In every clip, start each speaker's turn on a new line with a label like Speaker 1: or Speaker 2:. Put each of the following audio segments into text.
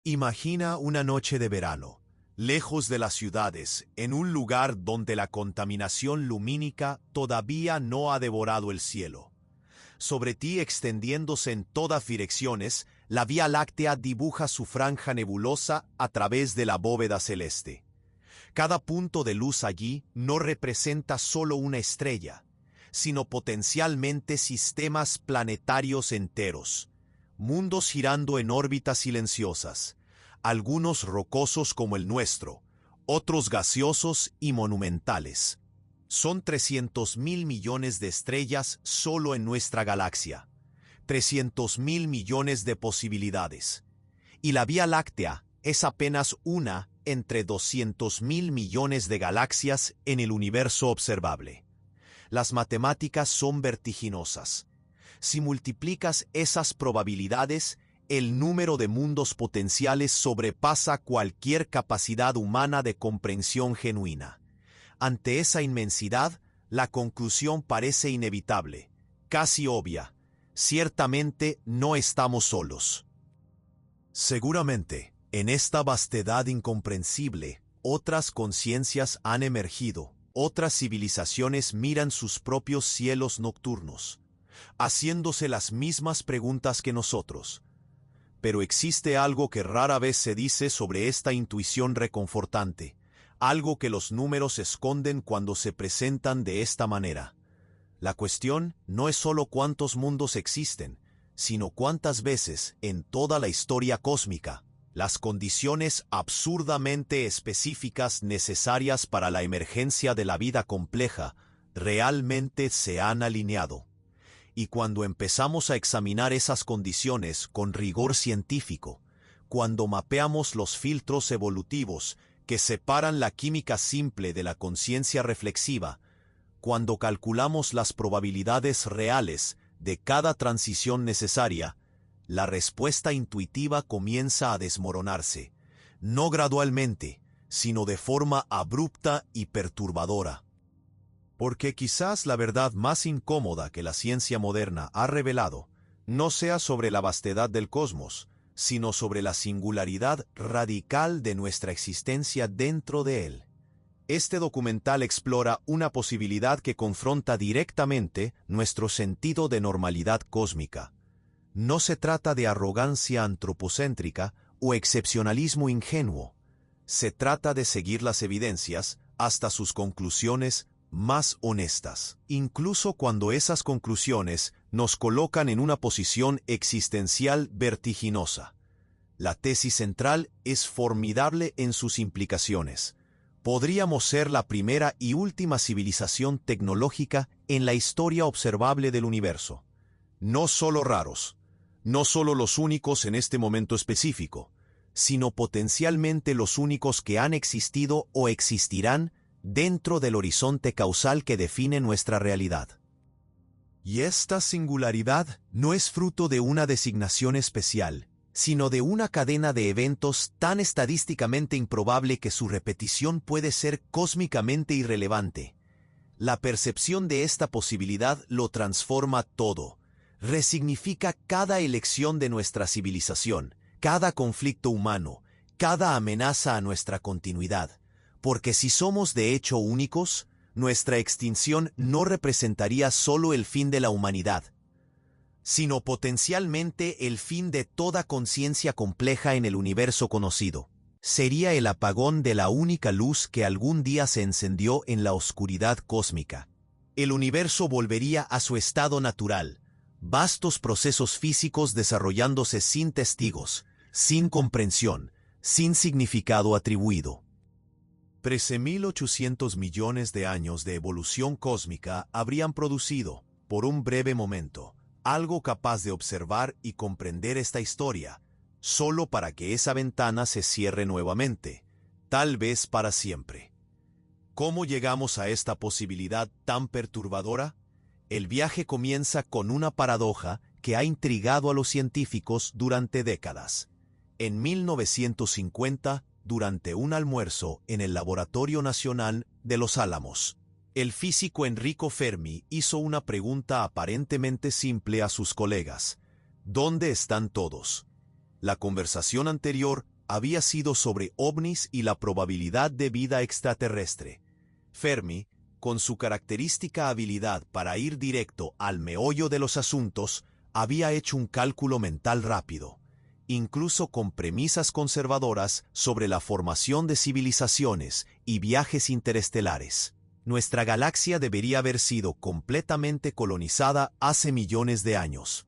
Speaker 1: Imagina una noche de verano, lejos de las ciudades, en un lugar donde la contaminación lumínica todavía no ha devorado el cielo. Sobre ti, extendiéndose en todas direcciones, la Vía Láctea dibuja su franja nebulosa a través de la bóveda celeste. Cada punto de luz allí no representa solo una estrella, sino potencialmente sistemas planetarios enteros, mundos girando en órbitas silenciosas, algunos rocosos como el nuestro, otros gaseosos y monumentales. Son 300.000 millones de estrellas solo en nuestra galaxia, 300.000 millones de posibilidades. Y la Vía Láctea es apenas una entre 200.000 millones de galaxias en el universo observable. Las matemáticas son vertiginosas. Si multiplicas esas probabilidades, el número de mundos potenciales sobrepasa cualquier capacidad humana de comprensión genuina. Ante esa inmensidad, la conclusión parece inevitable, casi obvia. Ciertamente no estamos solos. Seguramente, en esta vastedad incomprensible, otras conciencias han emergido, otras civilizaciones miran sus propios cielos nocturnos, haciéndose las mismas preguntas que nosotros. Pero existe algo que rara vez se dice sobre esta intuición reconfortante, algo que los números esconden cuando se presentan de esta manera. La cuestión no es solo cuántos mundos existen, sino cuántas veces, en toda la historia cósmica, las condiciones absurdamente específicas necesarias para la emergencia de la vida compleja realmente se han alineado. Y cuando empezamos a examinar esas condiciones con rigor científico, cuando mapeamos los filtros evolutivos que separan la química simple de la conciencia reflexiva, cuando calculamos las probabilidades reales de cada transición necesaria, la respuesta intuitiva comienza a desmoronarse, no gradualmente, sino de forma abrupta y perturbadora. Porque quizás la verdad más incómoda que la ciencia moderna ha revelado no sea sobre la vastedad del cosmos, sino sobre la singularidad radical de nuestra existencia dentro de él. Este documental explora una posibilidad que confronta directamente nuestro sentido de normalidad cósmica. No se trata de arrogancia antropocéntrica o excepcionalismo ingenuo. Se trata de seguir las evidencias hasta sus conclusiones más honestas, incluso cuando esas conclusiones nos colocan en una posición existencial vertiginosa. La tesis central es formidable en sus implicaciones. Podríamos ser la primera y última civilización tecnológica en la historia observable del universo. No solo raros, no solo los únicos en este momento específico, sino potencialmente los únicos que han existido o existirán dentro del horizonte causal que define nuestra realidad. Y esta singularidad no es fruto de una designación especial, sino de una cadena de eventos tan estadísticamente improbable que su repetición puede ser cósmicamente irrelevante. La percepción de esta posibilidad lo transforma todo, resignifica cada elección de nuestra civilización, cada conflicto humano, cada amenaza a nuestra continuidad. Porque si somos de hecho únicos, nuestra extinción no representaría solo el fin de la humanidad, sino potencialmente el fin de toda conciencia compleja en el universo conocido. Sería el apagón de la única luz que algún día se encendió en la oscuridad cósmica. El universo volvería a su estado natural, vastos procesos físicos desarrollándose sin testigos, sin comprensión, sin significado atribuido. 13.800 millones de años de evolución cósmica habrían producido, por un breve momento, algo capaz de observar y comprender esta historia, solo para que esa ventana se cierre nuevamente, tal vez para siempre. ¿Cómo llegamos a esta posibilidad tan perturbadora? El viaje comienza con una paradoja que ha intrigado a los científicos durante décadas. En 1950, durante un almuerzo en el Laboratorio Nacional de Los Álamos, el físico Enrico Fermi hizo una pregunta aparentemente simple a sus colegas: ¿dónde están todos? La conversación anterior había sido sobre ovnis y la probabilidad de vida extraterrestre. Fermi, con su característica habilidad para ir directo al meollo de los asuntos, había hecho un cálculo mental rápido, incluso con premisas conservadoras sobre la formación de civilizaciones y viajes interestelares. Nuestra galaxia debería haber sido completamente colonizada hace millones de años.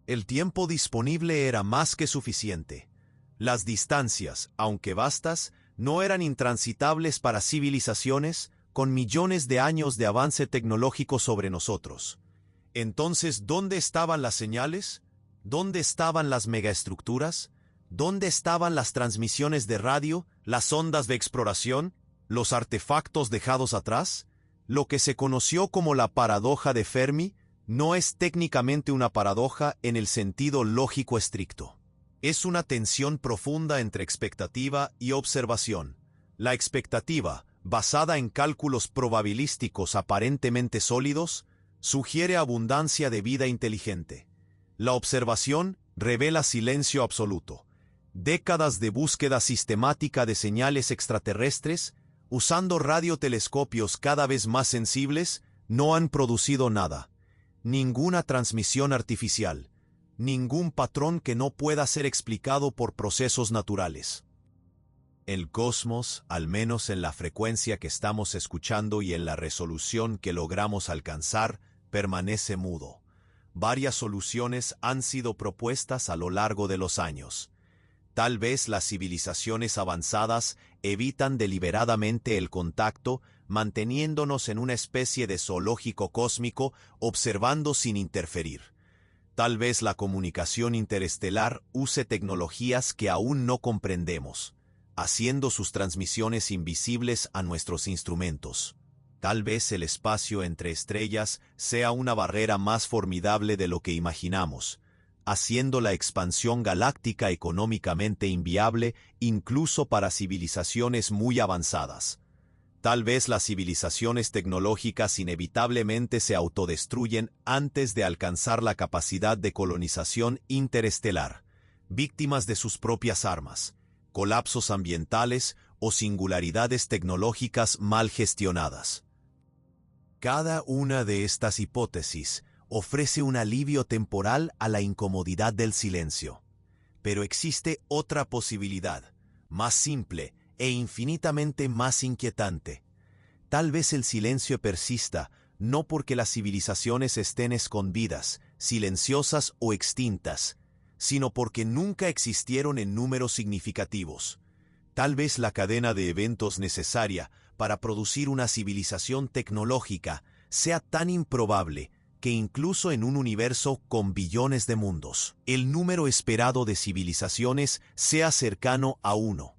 Speaker 1: El tiempo disponible era más que suficiente. Las distancias, aunque vastas, no eran intransitables para civilizaciones con millones de años de avance tecnológico sobre nosotros. Entonces, ¿dónde estaban las señales? ¿Dónde estaban las megaestructuras? ¿Dónde estaban las transmisiones de radio, las ondas de exploración, los artefactos dejados atrás? Lo que se conoció como la paradoja de Fermi no es técnicamente una paradoja en el sentido lógico estricto. Es una tensión profunda entre expectativa y observación. La expectativa, basada en cálculos probabilísticos aparentemente sólidos, sugiere abundancia de vida inteligente. La observación revela silencio absoluto. Décadas de búsqueda sistemática de señales extraterrestres, usando radiotelescopios cada vez más sensibles, no han producido nada. Ninguna transmisión artificial. Ningún patrón que no pueda ser explicado por procesos naturales. El cosmos, al menos en la frecuencia que estamos escuchando y en la resolución que logramos alcanzar, permanece mudo. Varias soluciones han sido propuestas a lo largo de los años. Tal vez las civilizaciones avanzadas evitan deliberadamente el contacto, manteniéndonos en una especie de zoológico cósmico, observando sin interferir. Tal vez la comunicación interestelar use tecnologías que aún no comprendemos, haciendo sus transmisiones invisibles a nuestros instrumentos. Tal vez el espacio entre estrellas sea una barrera más formidable de lo que imaginamos, haciendo la expansión galáctica económicamente inviable incluso para civilizaciones muy avanzadas. Tal vez las civilizaciones tecnológicas inevitablemente se autodestruyen antes de alcanzar la capacidad de colonización interestelar, víctimas de sus propias armas, colapsos ambientales o singularidades tecnológicas mal gestionadas. Cada una de estas hipótesis ofrece un alivio temporal a la incomodidad del silencio. Pero existe otra posibilidad, más simple e infinitamente más inquietante. Tal vez el silencio persista, no porque las civilizaciones estén escondidas, silenciosas o extintas, sino porque nunca existieron en números significativos. Tal vez la cadena de eventos necesaria para producir una civilización tecnológica sea tan improbable que incluso en un universo con billones de mundos, el número esperado de civilizaciones sea cercano a 1.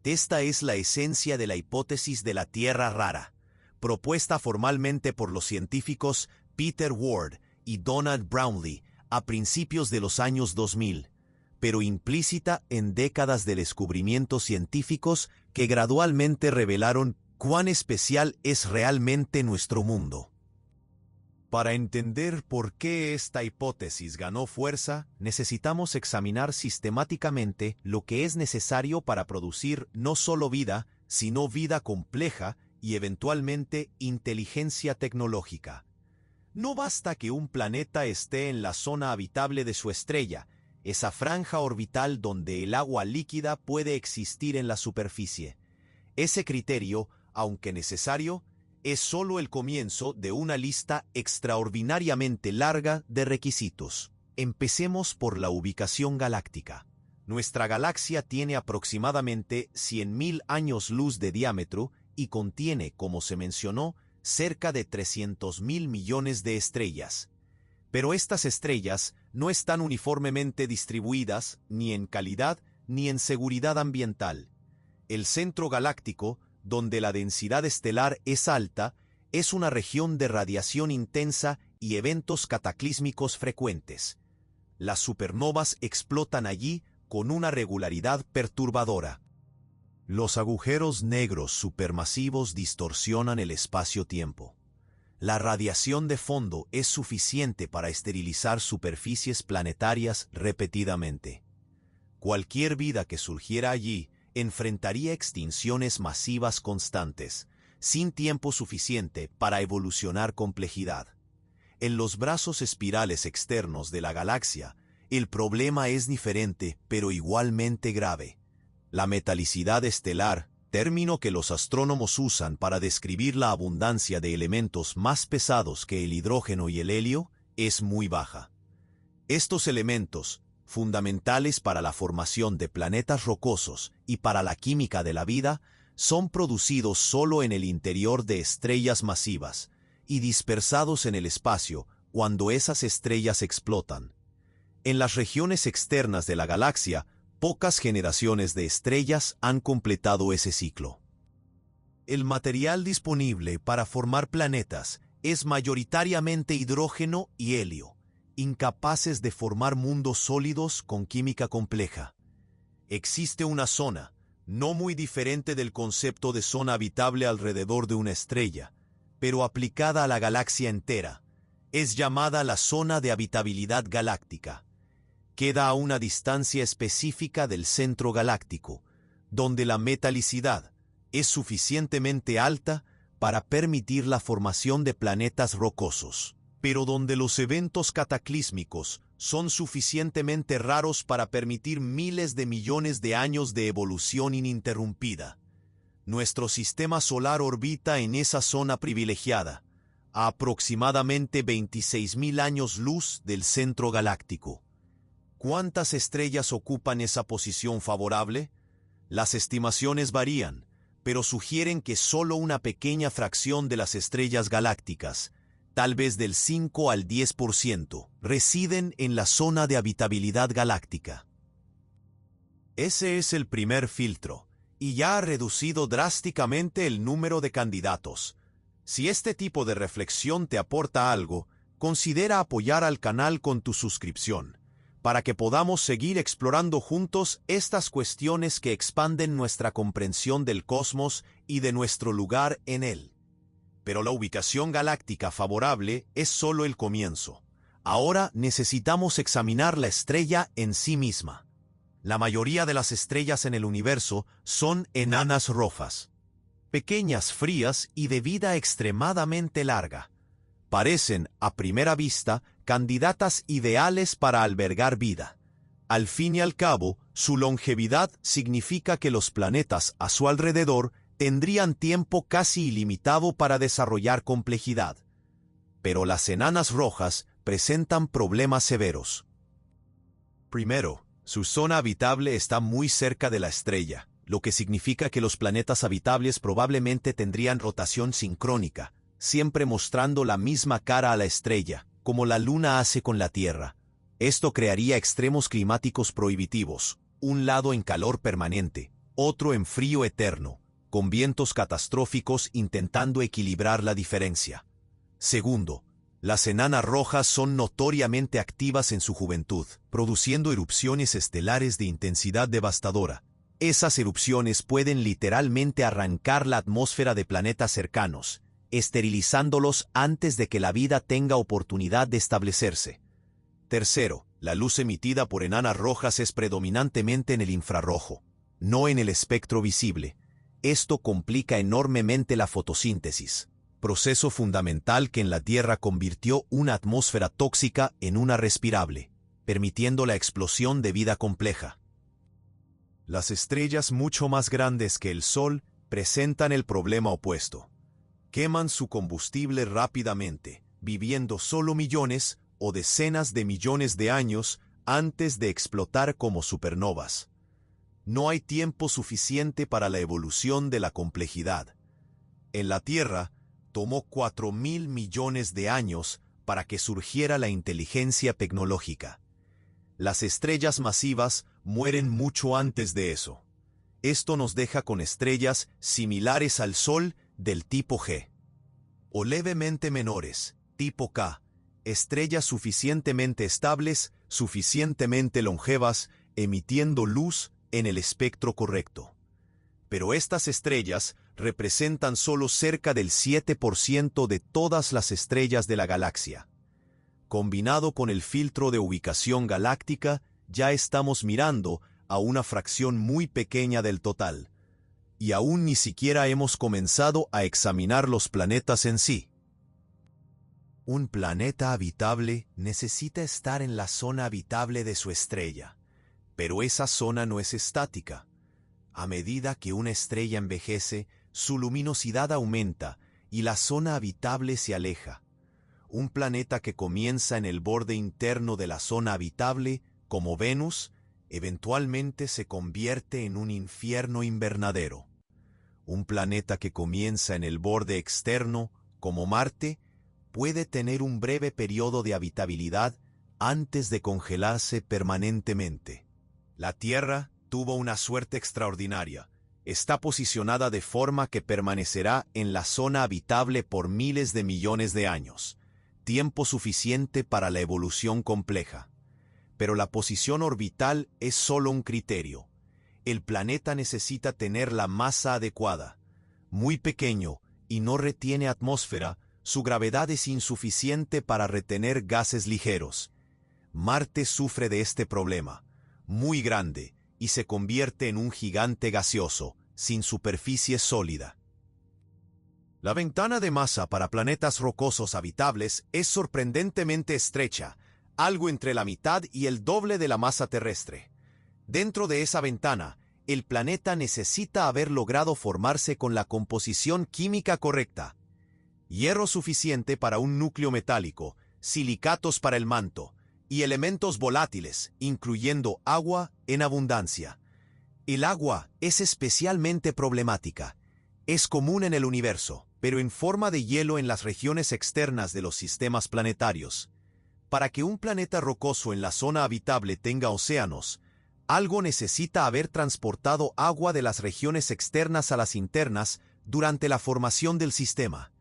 Speaker 1: Esta es la esencia de la hipótesis de la Tierra rara, propuesta formalmente por los científicos Peter Ward y Donald Brownlee a principios de los años 2000, pero implícita en décadas de descubrimientos científicos que gradualmente revelaron cuán especial es realmente nuestro mundo. Para entender por qué esta hipótesis ganó fuerza, necesitamos examinar sistemáticamente lo que es necesario para producir no solo vida, sino vida compleja y eventualmente inteligencia tecnológica. No basta que un planeta esté en la zona habitable de su estrella, esa franja orbital donde el agua líquida puede existir en la superficie. Ese criterio, aunque necesario, es solo el comienzo de una lista extraordinariamente larga de requisitos. Empecemos por la ubicación galáctica. Nuestra galaxia tiene aproximadamente 100.000 años luz de diámetro y contiene, como se mencionó, cerca de 300.000 millones de estrellas. Pero estas estrellas no están uniformemente distribuidas ni en calidad ni en seguridad ambiental. El centro galáctico, donde la densidad estelar es alta, es una región de radiación intensa y eventos cataclísmicos frecuentes. Las supernovas explotan allí con una regularidad perturbadora. Los agujeros negros supermasivos distorsionan el espacio-tiempo. La radiación de fondo es suficiente para esterilizar superficies planetarias repetidamente. Cualquier vida que surgiera allí enfrentaría extinciones masivas constantes, sin tiempo suficiente para evolucionar complejidad. En los brazos espirales externos de la galaxia, el problema es diferente, pero igualmente grave. La metalicidad estelar, término que los astrónomos usan para describir la abundancia de elementos más pesados que el hidrógeno y el helio, es muy baja. Estos elementos, fundamentales para la formación de planetas rocosos y para la química de la vida, son producidos solo en el interior de estrellas masivas y dispersados en el espacio cuando esas estrellas explotan. En las regiones externas de la galaxia, pocas generaciones de estrellas han completado ese ciclo. El material disponible para formar planetas es mayoritariamente hidrógeno y helio, incapaces de formar mundos sólidos con química compleja. Existe una zona, no muy diferente del concepto de zona habitable alrededor de una estrella, pero aplicada a la galaxia entera. Es llamada la zona de habitabilidad galáctica. Queda a una distancia específica del centro galáctico, donde la metalicidad es suficientemente alta para permitir la formación de planetas rocosos, pero donde los eventos cataclísmicos son suficientemente raros para permitir miles de millones de años de evolución ininterrumpida. Nuestro sistema solar orbita en esa zona privilegiada, a aproximadamente 26.000 años luz del centro galáctico. ¿Cuántas estrellas ocupan esa posición favorable? Las estimaciones varían, pero sugieren que solo una pequeña fracción de las estrellas galácticas, tal vez del 5 al 10%, residen en la zona de habitabilidad galáctica. Ese es el primer filtro, y ya ha reducido drásticamente el número de candidatos. Si este tipo de reflexión te aporta algo, considera apoyar al canal con tu suscripción, para que podamos seguir explorando juntos estas cuestiones que expanden nuestra comprensión del cosmos y de nuestro lugar en él. Pero la ubicación galáctica favorable es solo el comienzo. Ahora necesitamos examinar la estrella en sí misma. La mayoría de las estrellas en el universo son enanas rojas. Pequeñas, frías y de vida extremadamente larga. Parecen, a primera vista, candidatas ideales para albergar vida. Al fin y al cabo, su longevidad significa que los planetas a su alrededor tendrían tiempo casi ilimitado para desarrollar complejidad. Pero las enanas rojas presentan problemas severos. Primero, su zona habitable está muy cerca de la estrella, lo que significa que los planetas habitables probablemente tendrían rotación sincrónica, siempre mostrando la misma cara a la estrella, como la Luna hace con la Tierra. Esto crearía extremos climáticos prohibitivos, un lado en calor permanente, otro en frío eterno, con vientos catastróficos intentando equilibrar la diferencia. Segundo, las enanas rojas son notoriamente activas en su juventud, produciendo erupciones estelares de intensidad devastadora. Esas erupciones pueden literalmente arrancar la atmósfera de planetas cercanos, esterilizándolos antes de que la vida tenga oportunidad de establecerse. Tercero, la luz emitida por enanas rojas es predominantemente en el infrarrojo, no en el espectro visible. Esto complica enormemente la fotosíntesis, proceso fundamental que en la Tierra convirtió una atmósfera tóxica en una respirable, permitiendo la explosión de vida compleja. Las estrellas mucho más grandes que el Sol presentan el problema opuesto. Queman su combustible rápidamente, viviendo solo millones o decenas de millones de años antes de explotar como supernovas. No hay tiempo suficiente para la evolución de la complejidad. En la Tierra, tomó 4.000 millones de años para que surgiera la inteligencia tecnológica. Las estrellas masivas mueren mucho antes de eso. Esto nos deja con estrellas similares al Sol del tipo G, o levemente menores, tipo K, estrellas suficientemente estables, suficientemente longevas, emitiendo luz en el espectro correcto. Pero estas estrellas representan solo cerca del 7% de todas las estrellas de la galaxia. Combinado con el filtro de ubicación galáctica, ya estamos mirando a una fracción muy pequeña del total. Y aún ni siquiera hemos comenzado a examinar los planetas en sí. Un planeta habitable necesita estar en la zona habitable de su estrella, pero esa zona no es estática. A medida que una estrella envejece, su luminosidad aumenta y la zona habitable se aleja. Un planeta que comienza en el borde interno de la zona habitable, como Venus, eventualmente se convierte en un infierno invernadero. Un planeta que comienza en el borde externo, como Marte, puede tener un breve periodo de habitabilidad antes de congelarse permanentemente. La Tierra tuvo una suerte extraordinaria. Está posicionada de forma que permanecerá en la zona habitable por miles de millones de años, tiempo suficiente para la evolución compleja. Pero la posición orbital es solo un criterio. El planeta necesita tener la masa adecuada. Muy pequeño y no retiene atmósfera, su gravedad es insuficiente para retener gases ligeros. Marte sufre de este problema, muy grande, y se convierte en un gigante gaseoso, sin superficie sólida. La ventana de masa para planetas rocosos habitables es sorprendentemente estrecha, algo entre la mitad y el doble de la masa terrestre. Dentro de esa ventana, el planeta necesita haber logrado formarse con la composición química correcta. Hierro suficiente para un núcleo metálico, silicatos para el manto, y elementos volátiles, incluyendo agua en abundancia. El agua es especialmente problemática. Es común en el universo, pero en forma de hielo en las regiones externas de los sistemas planetarios. Para que un planeta rocoso en la zona habitable tenga océanos, algo necesita haber transportado agua de las regiones externas a las internas durante la formación del sistema.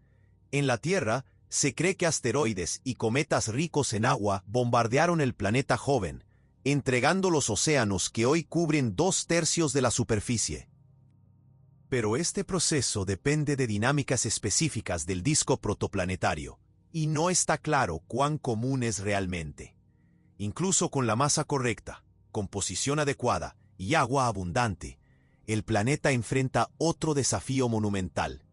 Speaker 1: En la Tierra, se cree que asteroides y cometas ricos en agua bombardearon el planeta joven, entregando los océanos que hoy cubren 2/3 de la superficie. Pero este proceso depende de dinámicas específicas del disco protoplanetario, y no está claro cuán común es realmente. Incluso con la masa correcta, composición adecuada y agua abundante, el planeta enfrenta otro desafío monumental: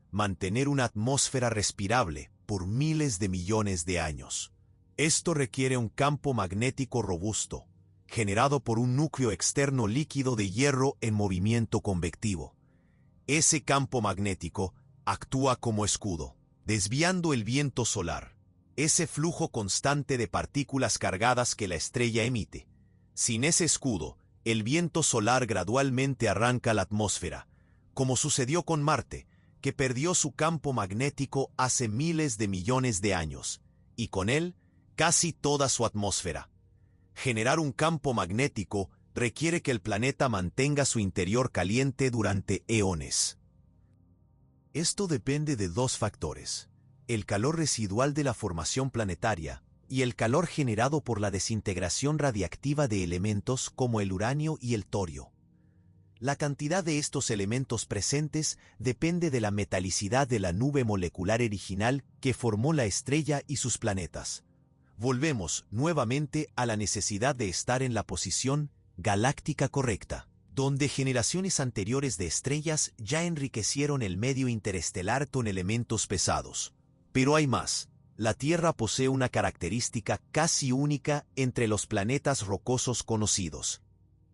Speaker 1: mantener una atmósfera respirable por miles de millones de años. Esto requiere un campo magnético robusto, generado por un núcleo externo líquido de hierro en movimiento convectivo. Ese campo magnético actúa como escudo, desviando el viento solar, ese flujo constante de partículas cargadas que la estrella emite. Sin ese escudo, el viento solar gradualmente arranca la atmósfera, como sucedió con Marte, que perdió su campo magnético hace miles de millones de años, y con él, casi toda su atmósfera. Generar un campo magnético requiere que el planeta mantenga su interior caliente durante eones. Esto depende de dos factores: el calor residual de la formación planetaria y el calor generado por la desintegración radiactiva de elementos como el uranio y el torio. La cantidad de estos elementos presentes depende de la metalicidad de la nube molecular original que formó la estrella y sus planetas. Volvemos nuevamente a la necesidad de estar en la posición galáctica correcta, donde generaciones anteriores de estrellas ya enriquecieron el medio interestelar con elementos pesados. Pero hay más. La Tierra posee una característica casi única entre los planetas rocosos conocidos: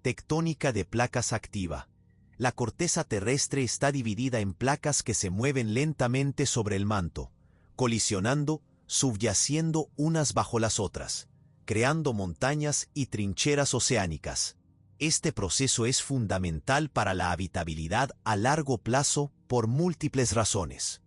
Speaker 1: tectónica de placas activa. La corteza terrestre está dividida en placas que se mueven lentamente sobre el manto, colisionando, subyaciendo unas bajo las otras, creando montañas y trincheras oceánicas. Este proceso es fundamental para la habitabilidad a largo plazo por múltiples razones.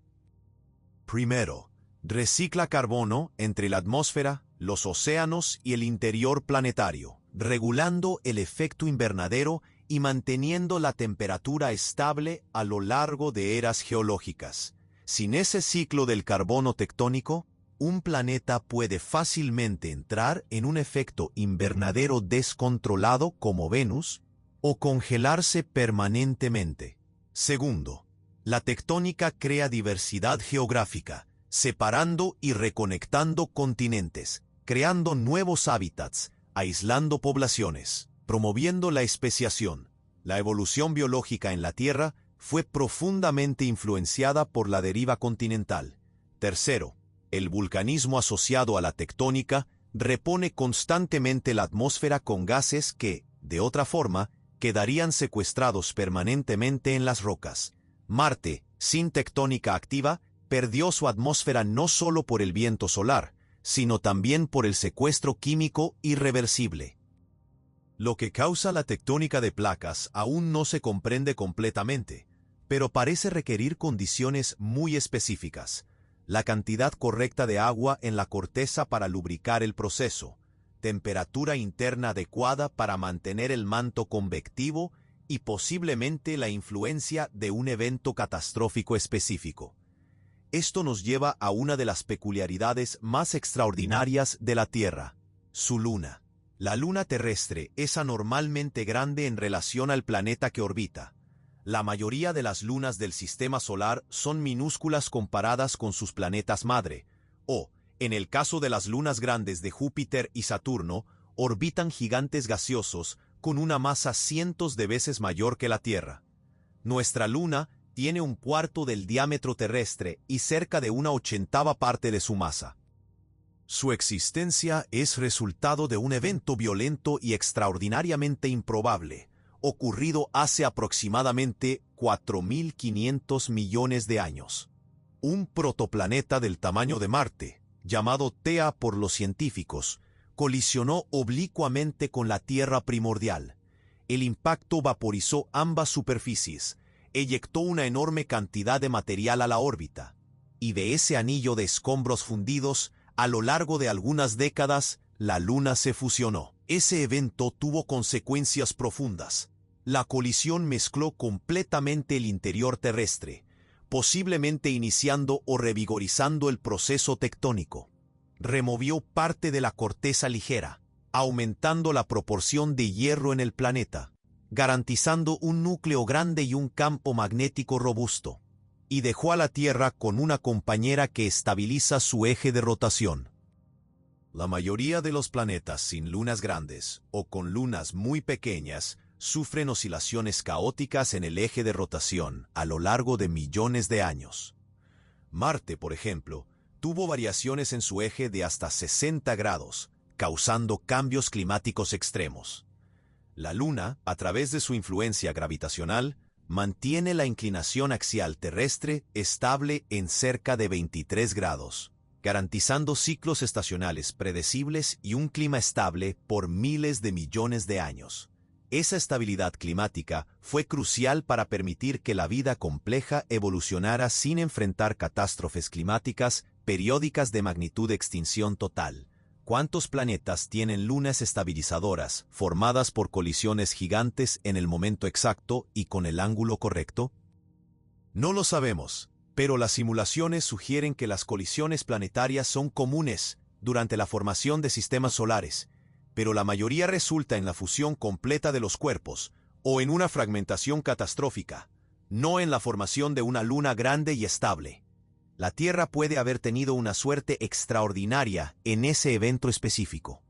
Speaker 1: Primero, recicla carbono entre la atmósfera, los océanos y el interior planetario, regulando el efecto invernadero y manteniendo la temperatura estable a lo largo de eras geológicas. Sin ese ciclo del carbono tectónico, un planeta puede fácilmente entrar en un efecto invernadero descontrolado como Venus, o congelarse permanentemente. Segundo, la tectónica crea diversidad geográfica, separando y reconectando continentes, creando nuevos hábitats, aislando poblaciones. promoviendo la especiación. La evolución biológica en la Tierra fue profundamente influenciada por la deriva continental. Tercero, el vulcanismo asociado a la tectónica repone constantemente la atmósfera con gases que, de otra forma, quedarían secuestrados permanentemente en las rocas. Marte, sin tectónica activa, perdió su atmósfera no solo por el viento solar, sino también por el secuestro químico irreversible. Lo que causa la tectónica de placas aún no se comprende completamente, pero parece requerir condiciones muy específicas. La cantidad correcta de agua en la corteza para lubricar el proceso, temperatura interna adecuada para mantener el manto convectivo y posiblemente la influencia de un evento catastrófico específico. Esto nos lleva a una de las peculiaridades más extraordinarias de la Tierra, su luna. La luna terrestre es anormalmente grande en relación al planeta que orbita. La mayoría de las lunas del sistema solar son minúsculas comparadas con sus planetas madre, o, en el caso de las lunas grandes de Júpiter y Saturno, orbitan gigantes gaseosos con una masa cientos de veces mayor que la Tierra. Nuestra luna tiene un cuarto del diámetro terrestre y cerca de una 1/80 parte de su masa. Su existencia es resultado de un evento violento y extraordinariamente improbable, ocurrido hace aproximadamente 4.500 millones de años. Un protoplaneta del tamaño de Marte, llamado Tea por los científicos, colisionó oblicuamente con la Tierra primordial. El impacto vaporizó ambas superficies, eyectó una enorme cantidad de material a la órbita, y de ese anillo de escombros fundidos, a lo largo de algunas décadas, la Luna se fusionó. Ese evento tuvo consecuencias profundas. La colisión mezcló completamente el interior terrestre, posiblemente iniciando o revigorizando el proceso tectónico. Removió parte de la corteza ligera, aumentando la proporción de hierro en el planeta, garantizando un núcleo grande y un campo magnético robusto, y dejó a la Tierra con una compañera que estabiliza su eje de rotación. La mayoría de los planetas sin lunas grandes o con lunas muy pequeñas sufren oscilaciones caóticas en el eje de rotación a lo largo de millones de años. Marte, por ejemplo, tuvo variaciones en su eje de hasta 60 grados, causando cambios climáticos extremos. La Luna, a través de su influencia gravitacional, mantiene la inclinación axial terrestre estable en cerca de 23 grados, garantizando ciclos estacionales predecibles y un clima estable por miles de millones de años. Esa estabilidad climática fue crucial para permitir que la vida compleja evolucionara sin enfrentar catástrofes climáticas periódicas de magnitud de extinción total. ¿Cuántos planetas tienen lunas estabilizadoras formadas por colisiones gigantes en el momento exacto y con el ángulo correcto? No lo sabemos, pero las simulaciones sugieren que las colisiones planetarias son comunes durante la formación de sistemas solares, pero la mayoría resulta en la fusión completa de los cuerpos o en una fragmentación catastrófica, no en la formación de una luna grande y estable. La Tierra puede haber tenido una suerte extraordinaria en ese evento específico.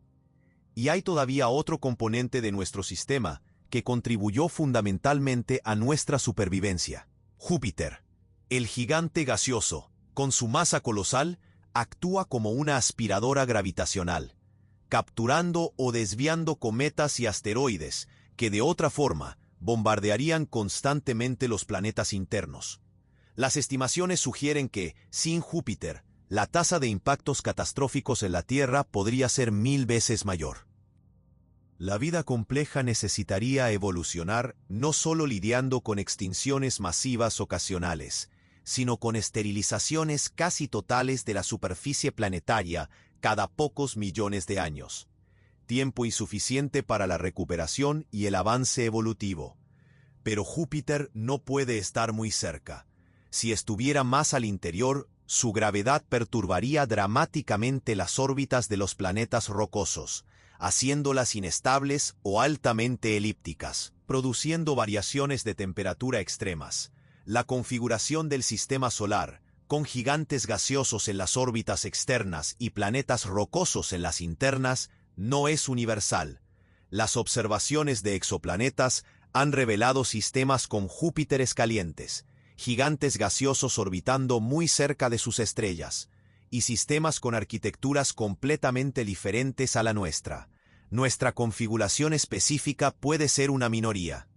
Speaker 1: Y hay todavía otro componente de nuestro sistema que contribuyó fundamentalmente a nuestra supervivencia: Júpiter. El gigante gaseoso, con su masa colosal, actúa como una aspiradora gravitacional, capturando o desviando cometas y asteroides que de otra forma bombardearían constantemente los planetas internos. Las estimaciones sugieren que, sin Júpiter, la tasa de impactos catastróficos en la Tierra podría ser 1000 veces mayor. La vida compleja necesitaría evolucionar no solo lidiando con extinciones masivas ocasionales, sino con esterilizaciones casi totales de la superficie planetaria cada pocos millones de años. Tiempo insuficiente para la recuperación y el avance evolutivo. Pero Júpiter no puede estar muy cerca. Si estuviera más al interior, su gravedad perturbaría dramáticamente las órbitas de los planetas rocosos, haciéndolas inestables o altamente elípticas, produciendo variaciones de temperatura extremas. La configuración del sistema solar, con gigantes gaseosos en las órbitas externas y planetas rocosos en las internas, no es universal. Las observaciones de exoplanetas han revelado sistemas con Júpiteres calientes, gigantes gaseosos orbitando muy cerca de sus estrellas, y sistemas con arquitecturas completamente diferentes a la nuestra. Nuestra configuración específica puede ser una minoría.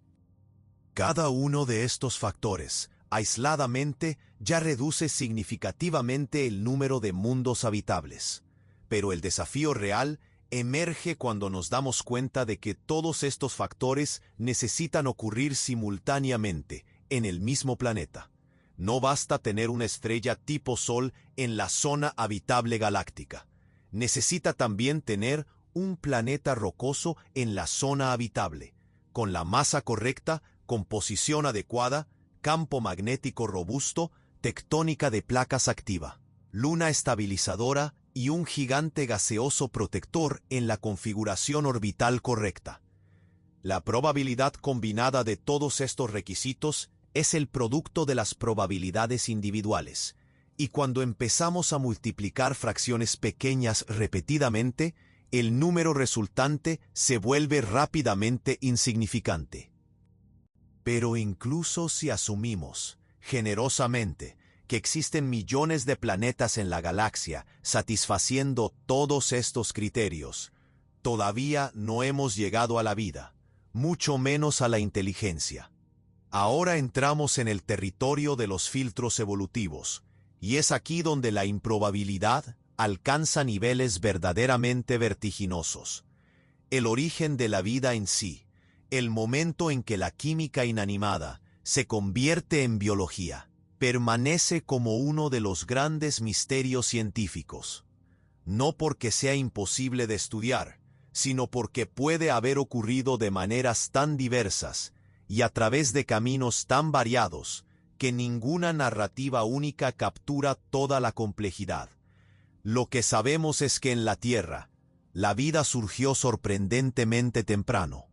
Speaker 1: Cada uno de estos factores, aisladamente, ya reduce significativamente el número de mundos habitables. Pero el desafío real emerge cuando nos damos cuenta de que todos estos factores necesitan ocurrir simultáneamente en el mismo planeta. No basta tener una estrella tipo Sol en la zona habitable galáctica. Necesita también tener un planeta rocoso en la zona habitable, con la masa correcta, composición adecuada, campo magnético robusto, tectónica de placas activa, luna estabilizadora y un gigante gaseoso protector en la configuración orbital correcta. La probabilidad combinada de todos estos requisitos es el producto de las probabilidades individuales, y cuando empezamos a multiplicar fracciones pequeñas repetidamente, el número resultante se vuelve rápidamente insignificante. Pero incluso si asumimos, generosamente, que existen millones de planetas en la galaxia satisfaciendo todos estos criterios, todavía no hemos llegado a la vida, mucho menos a la inteligencia. Ahora entramos en el territorio de los filtros evolutivos, y es aquí donde la improbabilidad alcanza niveles verdaderamente vertiginosos. El origen de la vida en sí, el momento en que la química inanimada se convierte en biología, permanece como uno de los grandes misterios científicos. No porque sea imposible de estudiar, sino porque puede haber ocurrido de maneras tan diversas y a través de caminos tan variados que ninguna narrativa única captura toda la complejidad. Lo que sabemos es que en la Tierra, la vida surgió sorprendentemente temprano.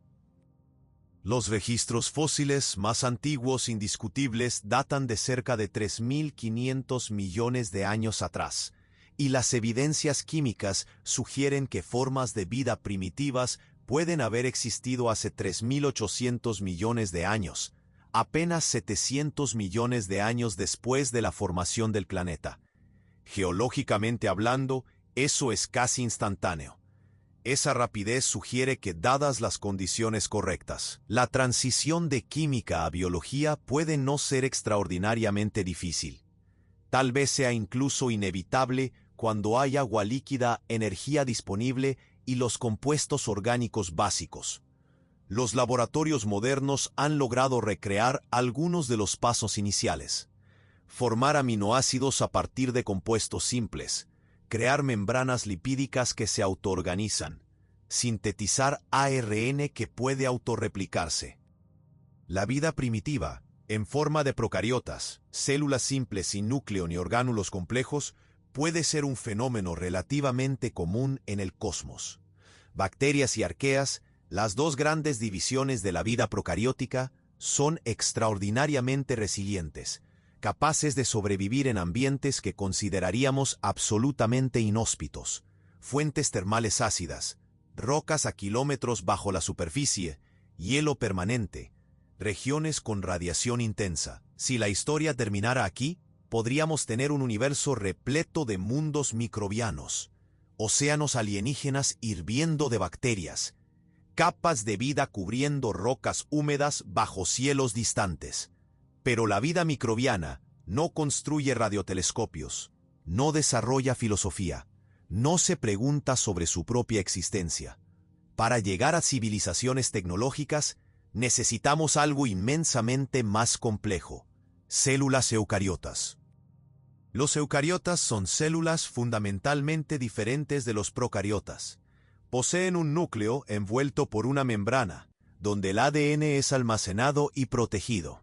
Speaker 1: Los registros fósiles más antiguos indiscutibles datan de cerca de 3.500 millones de años atrás, y las evidencias químicas sugieren que formas de vida primitivas pueden haber existido hace 3.800 millones de años, apenas 700 millones de años después de la formación del planeta. Geológicamente hablando, eso es casi instantáneo. Esa rapidez sugiere que, dadas las condiciones correctas, la transición de química a biología puede no ser extraordinariamente difícil. Tal vez sea incluso inevitable cuando hay agua líquida, energía disponible y los compuestos orgánicos básicos. Los laboratorios modernos han logrado recrear algunos de los pasos iniciales. Formar aminoácidos a partir de compuestos simples, crear membranas lipídicas que se autoorganizan, sintetizar ARN que puede autorreplicarse. La vida primitiva, en forma de procariotas, células simples sin núcleo ni orgánulos complejos, puede ser un fenómeno relativamente común en el cosmos. Bacterias y arqueas, las dos grandes divisiones de la vida procariótica, son extraordinariamente resilientes, capaces de sobrevivir en ambientes que consideraríamos absolutamente inhóspitos, fuentes termales ácidas, rocas a kilómetros bajo la superficie, hielo permanente, regiones con radiación intensa. Si la historia terminara aquí, podríamos tener un universo repleto de mundos microbianos, océanos alienígenas hirviendo de bacterias, capas de vida cubriendo rocas húmedas bajo cielos distantes. Pero la vida microbiana no construye radiotelescopios, no desarrolla filosofía, no se pregunta sobre su propia existencia. Para llegar a civilizaciones tecnológicas, necesitamos algo inmensamente más complejo: células eucariotas. Los eucariotas son células fundamentalmente diferentes de los procariotas. Poseen un núcleo envuelto por una membrana, donde el ADN es almacenado y protegido.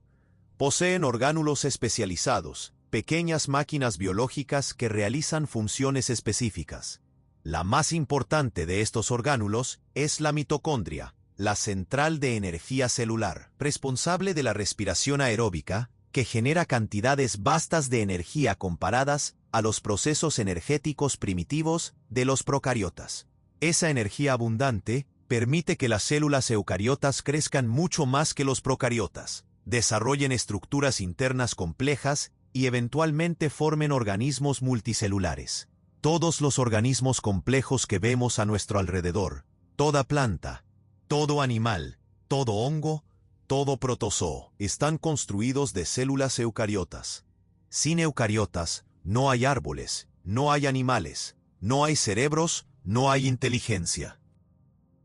Speaker 1: Poseen orgánulos especializados, pequeñas máquinas biológicas que realizan funciones específicas. La más importante de estos orgánulos es la mitocondria, la central de energía celular, responsable de la respiración aeróbica, que genera cantidades vastas de energía comparadas a los procesos energéticos primitivos de los procariotas. Esa energía abundante permite que las células eucariotas crezcan mucho más que los procariotas, desarrollen estructuras internas complejas y eventualmente formen organismos multicelulares. Todos los organismos complejos que vemos a nuestro alrededor, toda planta, todo animal, todo hongo, todo protozoo, están construidos de células eucariotas. Sin eucariotas, no hay árboles, no hay animales, no hay cerebros, no hay inteligencia.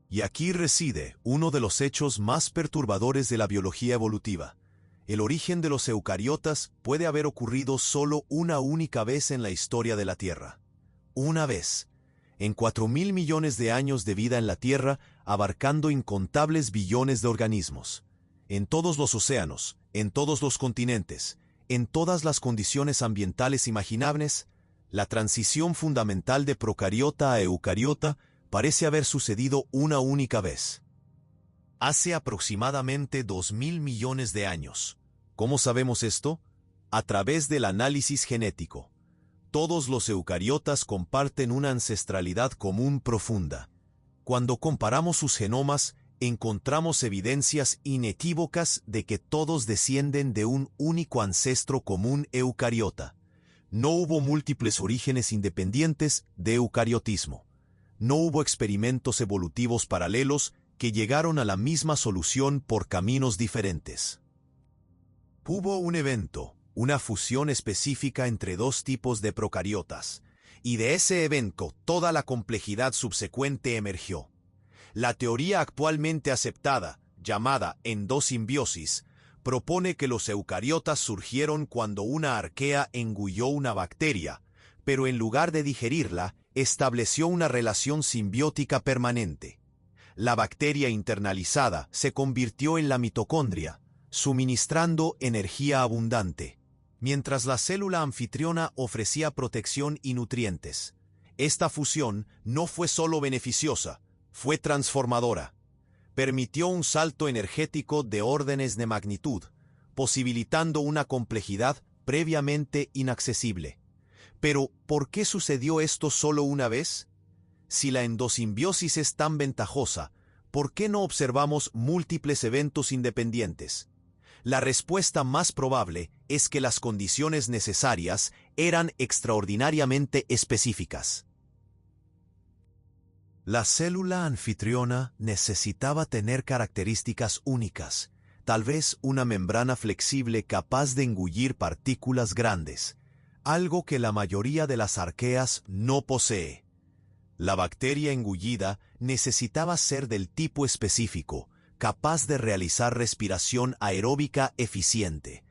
Speaker 1: Y aquí reside uno de los hechos más perturbadores de la biología evolutiva. El origen de los eucariotas puede haber ocurrido solo una única vez en la historia de la Tierra. Una vez, en 4.000 millones de años de vida en la Tierra, abarcando incontables billones de organismos. En todos los océanos, en todos los continentes, en todas las condiciones ambientales imaginables, la transición fundamental de procariota a eucariota parece haber sucedido una única vez. Hace aproximadamente 2.000 millones de años. ¿Cómo sabemos esto? A través del análisis genético. Todos los eucariotas comparten una ancestralidad común profunda. Cuando comparamos sus genomas, encontramos evidencias inequívocas de que todos descienden de un único ancestro común eucariota. No hubo múltiples orígenes independientes de eucariotismo. No hubo experimentos evolutivos paralelos que llegaron a la misma solución por caminos diferentes. Hubo un evento, una fusión específica entre dos tipos de procariotas, y de ese evento toda la complejidad subsecuente emergió. La teoría actualmente aceptada, llamada endosimbiosis, propone que los eucariotas surgieron cuando una arquea engulló una bacteria, pero en lugar de digerirla, estableció una relación simbiótica permanente. La bacteria internalizada se convirtió en la mitocondria, suministrando energía abundante, mientras la célula anfitriona ofrecía protección y nutrientes. Esta fusión no fue solo beneficiosa, fue transformadora. Permitió un salto energético de órdenes de magnitud, posibilitando una complejidad previamente inaccesible. Pero, ¿por qué sucedió esto solo una vez? Si la endosimbiosis es tan ventajosa, ¿por qué no observamos múltiples eventos independientes? La respuesta más probable es que las condiciones necesarias eran extraordinariamente específicas. La célula anfitriona necesitaba tener características únicas, tal vez una membrana flexible capaz de engullir partículas grandes, algo que la mayoría de las arqueas no posee. La bacteria engullida necesitaba ser del tipo específico, capaz de realizar respiración aeróbica eficiente.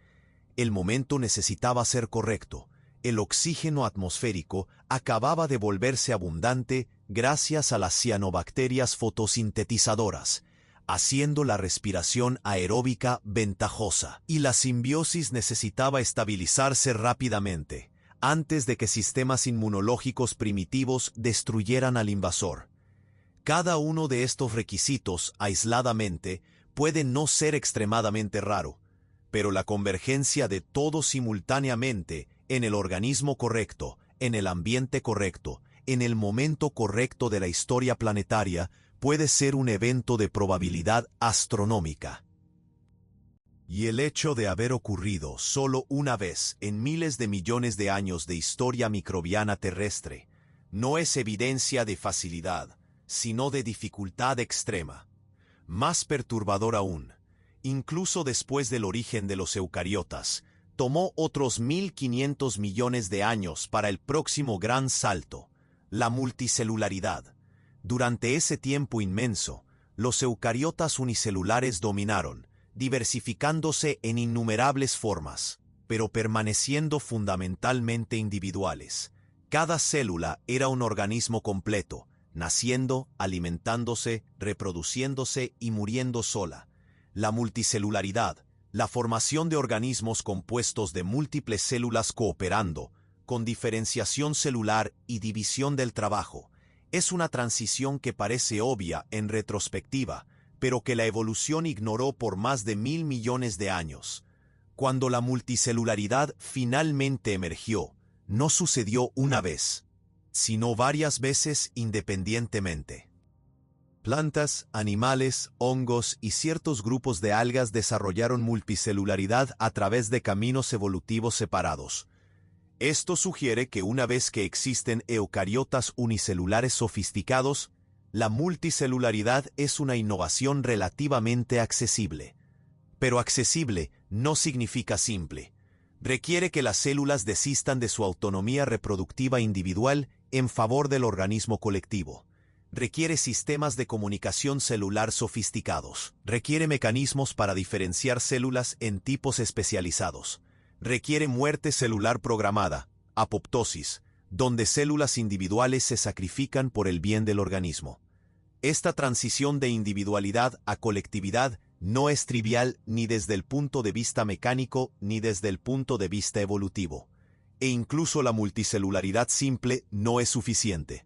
Speaker 1: El momento necesitaba ser correcto. El oxígeno atmosférico acababa de volverse abundante gracias a las cianobacterias fotosintetizadoras, haciendo la respiración aeróbica ventajosa. Y la simbiosis necesitaba estabilizarse rápidamente, antes de que sistemas inmunológicos primitivos destruyeran al invasor. Cada uno de estos requisitos, aisladamente, puede no ser extremadamente raro, pero la convergencia de todos simultáneamente en el organismo correcto, en el ambiente correcto, en el momento correcto de la historia planetaria, puede ser un evento de probabilidad astronómica. Y el hecho de haber ocurrido solo una vez en miles de millones de años de historia microbiana terrestre, no es evidencia de facilidad, sino de dificultad extrema. Más perturbador aún, incluso después del origen de los eucariotas, tomó otros 1.500 millones de años para el próximo gran salto, la multicelularidad. Durante ese tiempo inmenso, los eucariotas unicelulares dominaron, diversificándose en innumerables formas, pero permaneciendo fundamentalmente individuales. Cada célula era un organismo completo, naciendo, alimentándose, reproduciéndose y muriendo sola. La multicelularidad, la formación de organismos compuestos de múltiples células cooperando, con diferenciación celular y división del trabajo, es una transición que parece obvia en retrospectiva, pero que la evolución ignoró por más de 1.000 millones de años. Cuando la multicelularidad finalmente emergió, no sucedió una vez, sino varias veces independientemente. Plantas, animales, hongos y ciertos grupos de algas desarrollaron multicelularidad a través de caminos evolutivos separados. Esto sugiere que una vez que existen eucariotas unicelulares sofisticados, la multicelularidad es una innovación relativamente accesible. Pero accesible no significa simple. Requiere que las células desistan de su autonomía reproductiva individual en favor del organismo colectivo. Requiere sistemas de comunicación celular sofisticados. Requiere mecanismos para diferenciar células en tipos especializados. Requiere muerte celular programada, apoptosis, donde células individuales se sacrifican por el bien del organismo. Esta transición de individualidad a colectividad no es trivial ni desde el punto de vista mecánico ni desde el punto de vista evolutivo. E incluso la multicelularidad simple no es suficiente.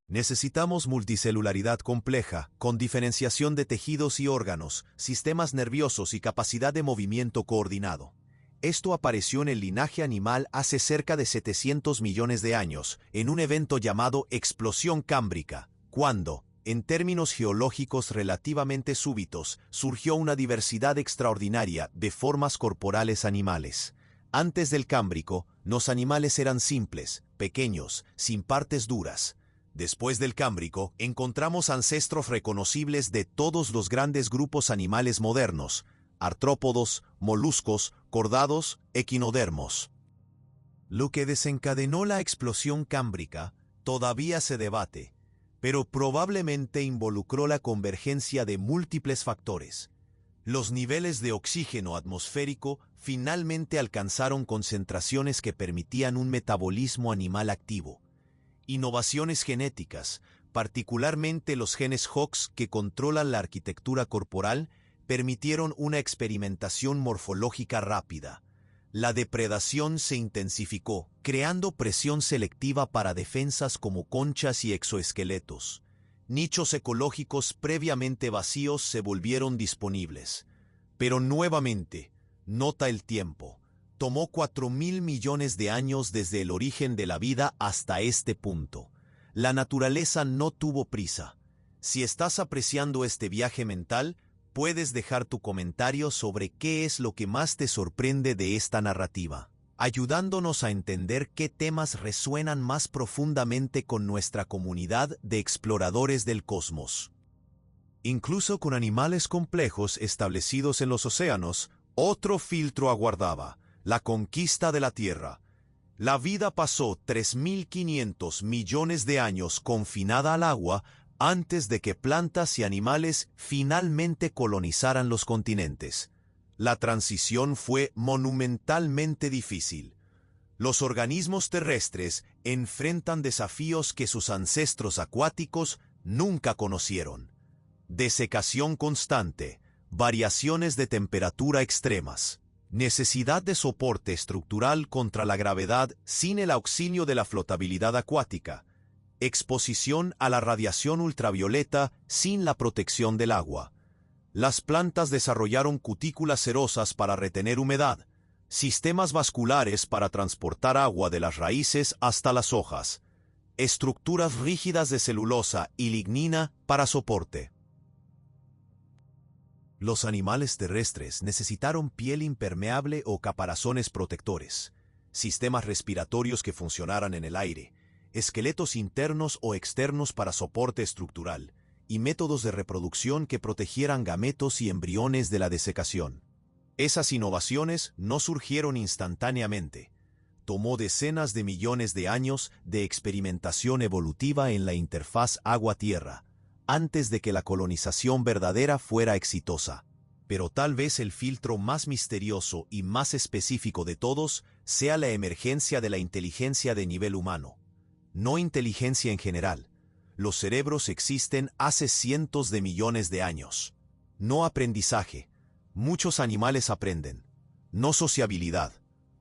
Speaker 1: Necesitamos multicelularidad compleja, con diferenciación de tejidos y órganos, sistemas nerviosos y capacidad de movimiento coordinado. Esto apareció en el linaje animal hace cerca de 700 millones de años, en un evento llamado explosión cámbrica, cuando, en términos geológicos relativamente súbitos, surgió una diversidad extraordinaria de formas corporales animales. Antes del Cámbrico, los animales eran simples, pequeños, sin partes duras. Después del Cámbrico, encontramos ancestros reconocibles de todos los grandes grupos animales modernos: artrópodos, moluscos, cordados, equinodermos. Lo que desencadenó la explosión cámbrica todavía se debate, pero probablemente involucró la convergencia de múltiples factores. Los niveles de oxígeno atmosférico finalmente alcanzaron concentraciones que permitían un metabolismo animal activo. Innovaciones genéticas, particularmente los genes Hox que controlan la arquitectura corporal, permitieron una experimentación morfológica rápida. La depredación se intensificó, creando presión selectiva para defensas como conchas y exoesqueletos. Nichos ecológicos previamente vacíos se volvieron disponibles. Pero nuevamente, nota el tiempo. Tomó 4.000 millones de años desde el origen de la vida hasta este punto. La naturaleza no tuvo prisa. Si estás apreciando este viaje mental, puedes dejar tu comentario sobre qué es lo que más te sorprende de esta narrativa, ayudándonos a entender qué temas resuenan más profundamente con nuestra comunidad de exploradores del cosmos. Incluso con animales complejos establecidos en los océanos, otro filtro aguardaba: la conquista de la Tierra. La vida pasó 3.500 millones de años confinada al agua antes de que plantas y animales finalmente colonizaran los continentes. La transición fue monumentalmente difícil. Los organismos terrestres enfrentan desafíos que sus ancestros acuáticos nunca conocieron: desecación constante, variaciones de temperatura extremas, necesidad de soporte estructural contra la gravedad sin el auxilio de la flotabilidad acuática, exposición a la radiación ultravioleta sin la protección del agua. Las plantas desarrollaron cutículas cerosas para retener humedad, sistemas vasculares para transportar agua de las raíces hasta las hojas, estructuras rígidas de celulosa y lignina para soporte. Los animales terrestres necesitaron piel impermeable o caparazones protectores, sistemas respiratorios que funcionaran en el aire, esqueletos internos o externos para soporte estructural, y métodos de reproducción que protegieran gametos y embriones de la desecación. Esas innovaciones no surgieron instantáneamente. Tomó decenas de millones de años de experimentación evolutiva en la interfaz agua-tierra, antes de que la colonización verdadera fuera exitosa. Pero tal vez el filtro más misterioso y más específico de todos sea la emergencia de la inteligencia de nivel humano. No inteligencia en general. Los cerebros existen hace cientos de millones de años. No aprendizaje. Muchos animales aprenden. No sociabilidad.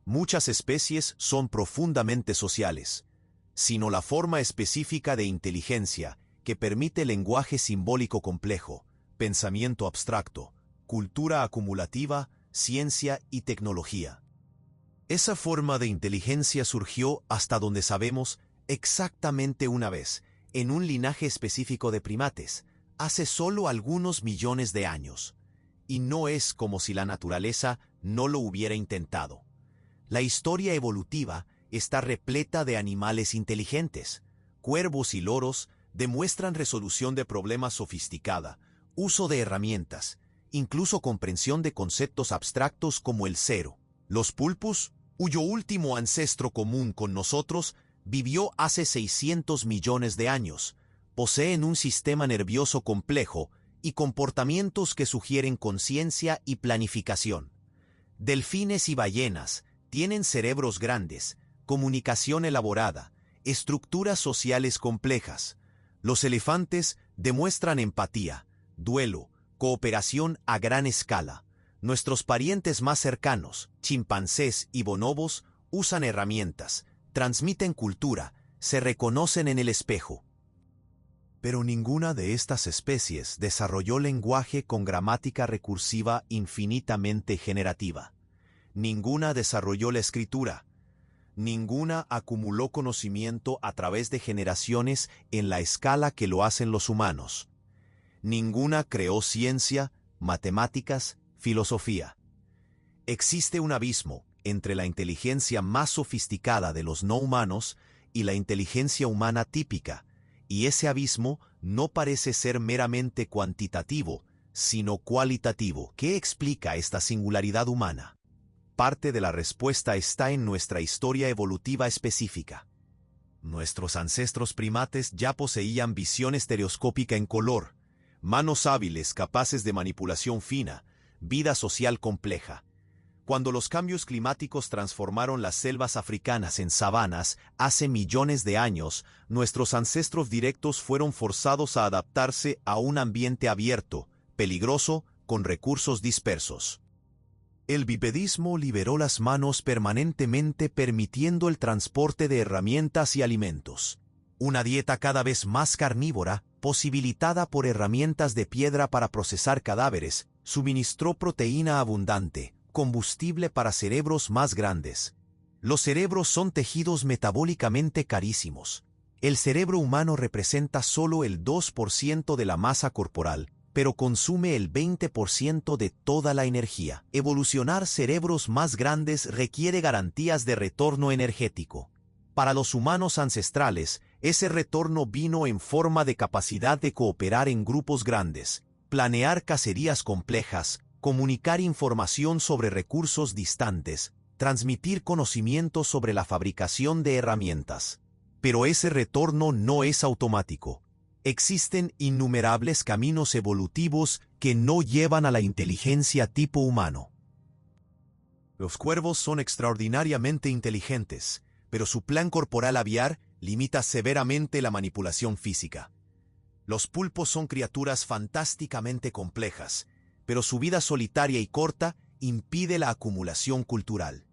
Speaker 1: Muchas especies son profundamente sociales. Sino la forma específica de inteligencia que permite lenguaje simbólico complejo, pensamiento abstracto, cultura acumulativa, ciencia y tecnología. Esa forma de inteligencia surgió, hasta donde sabemos, exactamente una vez, en un linaje específico de primates, hace solo algunos millones de años, y no es como si la naturaleza no lo hubiera intentado. La historia evolutiva está repleta de animales inteligentes. Cuervos y loros demuestran resolución de problemas sofisticada, uso de herramientas, incluso comprensión de conceptos abstractos como el cero. Los pulpos, cuyo último ancestro común con nosotros vivió hace 600 millones de años, poseen un sistema nervioso complejo y comportamientos que sugieren conciencia y planificación. Delfines y ballenas tienen cerebros grandes, comunicación elaborada, estructuras sociales complejas. Los elefantes demuestran empatía, duelo, cooperación a gran escala. Nuestros parientes más cercanos, chimpancés y bonobos, usan herramientas, transmiten cultura, se reconocen en el espejo. Pero ninguna de estas especies desarrolló lenguaje con gramática recursiva infinitamente generativa. Ninguna desarrolló la escritura. Ninguna acumuló conocimiento a través de generaciones en la escala que lo hacen los humanos. Ninguna creó ciencia, matemáticas, filosofía. Existe un abismo entre la inteligencia más sofisticada de los no humanos y la inteligencia humana típica, y ese abismo no parece ser meramente cuantitativo, sino cualitativo. ¿Qué explica esta singularidad humana? Parte de la respuesta está en nuestra historia evolutiva específica. Nuestros ancestros primates ya poseían visión estereoscópica en color, manos hábiles capaces de manipulación fina, vida social compleja. Cuando los cambios climáticos transformaron las selvas africanas en sabanas hace millones de años, nuestros ancestros directos fueron forzados a adaptarse a un ambiente abierto, peligroso, con recursos dispersos. El bipedismo liberó las manos permanentemente, permitiendo el transporte de herramientas y alimentos. Una dieta cada vez más carnívora, posibilitada por herramientas de piedra para procesar cadáveres, suministró proteína abundante, combustible para cerebros más grandes. Los cerebros son tejidos metabólicamente carísimos. El cerebro humano representa solo el 2% de la masa corporal, pero consume el 20% de toda la energía. Evolucionar cerebros más grandes requiere garantías de retorno energético. Para los humanos ancestrales, ese retorno vino en forma de capacidad de cooperar en grupos grandes, planear cacerías complejas, comunicar información sobre recursos distantes, transmitir conocimiento sobre la fabricación de herramientas. Pero ese retorno no es automático. Existen innumerables caminos evolutivos que no llevan a la inteligencia tipo humano. Los cuervos son extraordinariamente inteligentes, pero su plan corporal aviar limita severamente la manipulación física. Los pulpos son criaturas fantásticamente complejas, pero su vida solitaria y corta impide la acumulación cultural.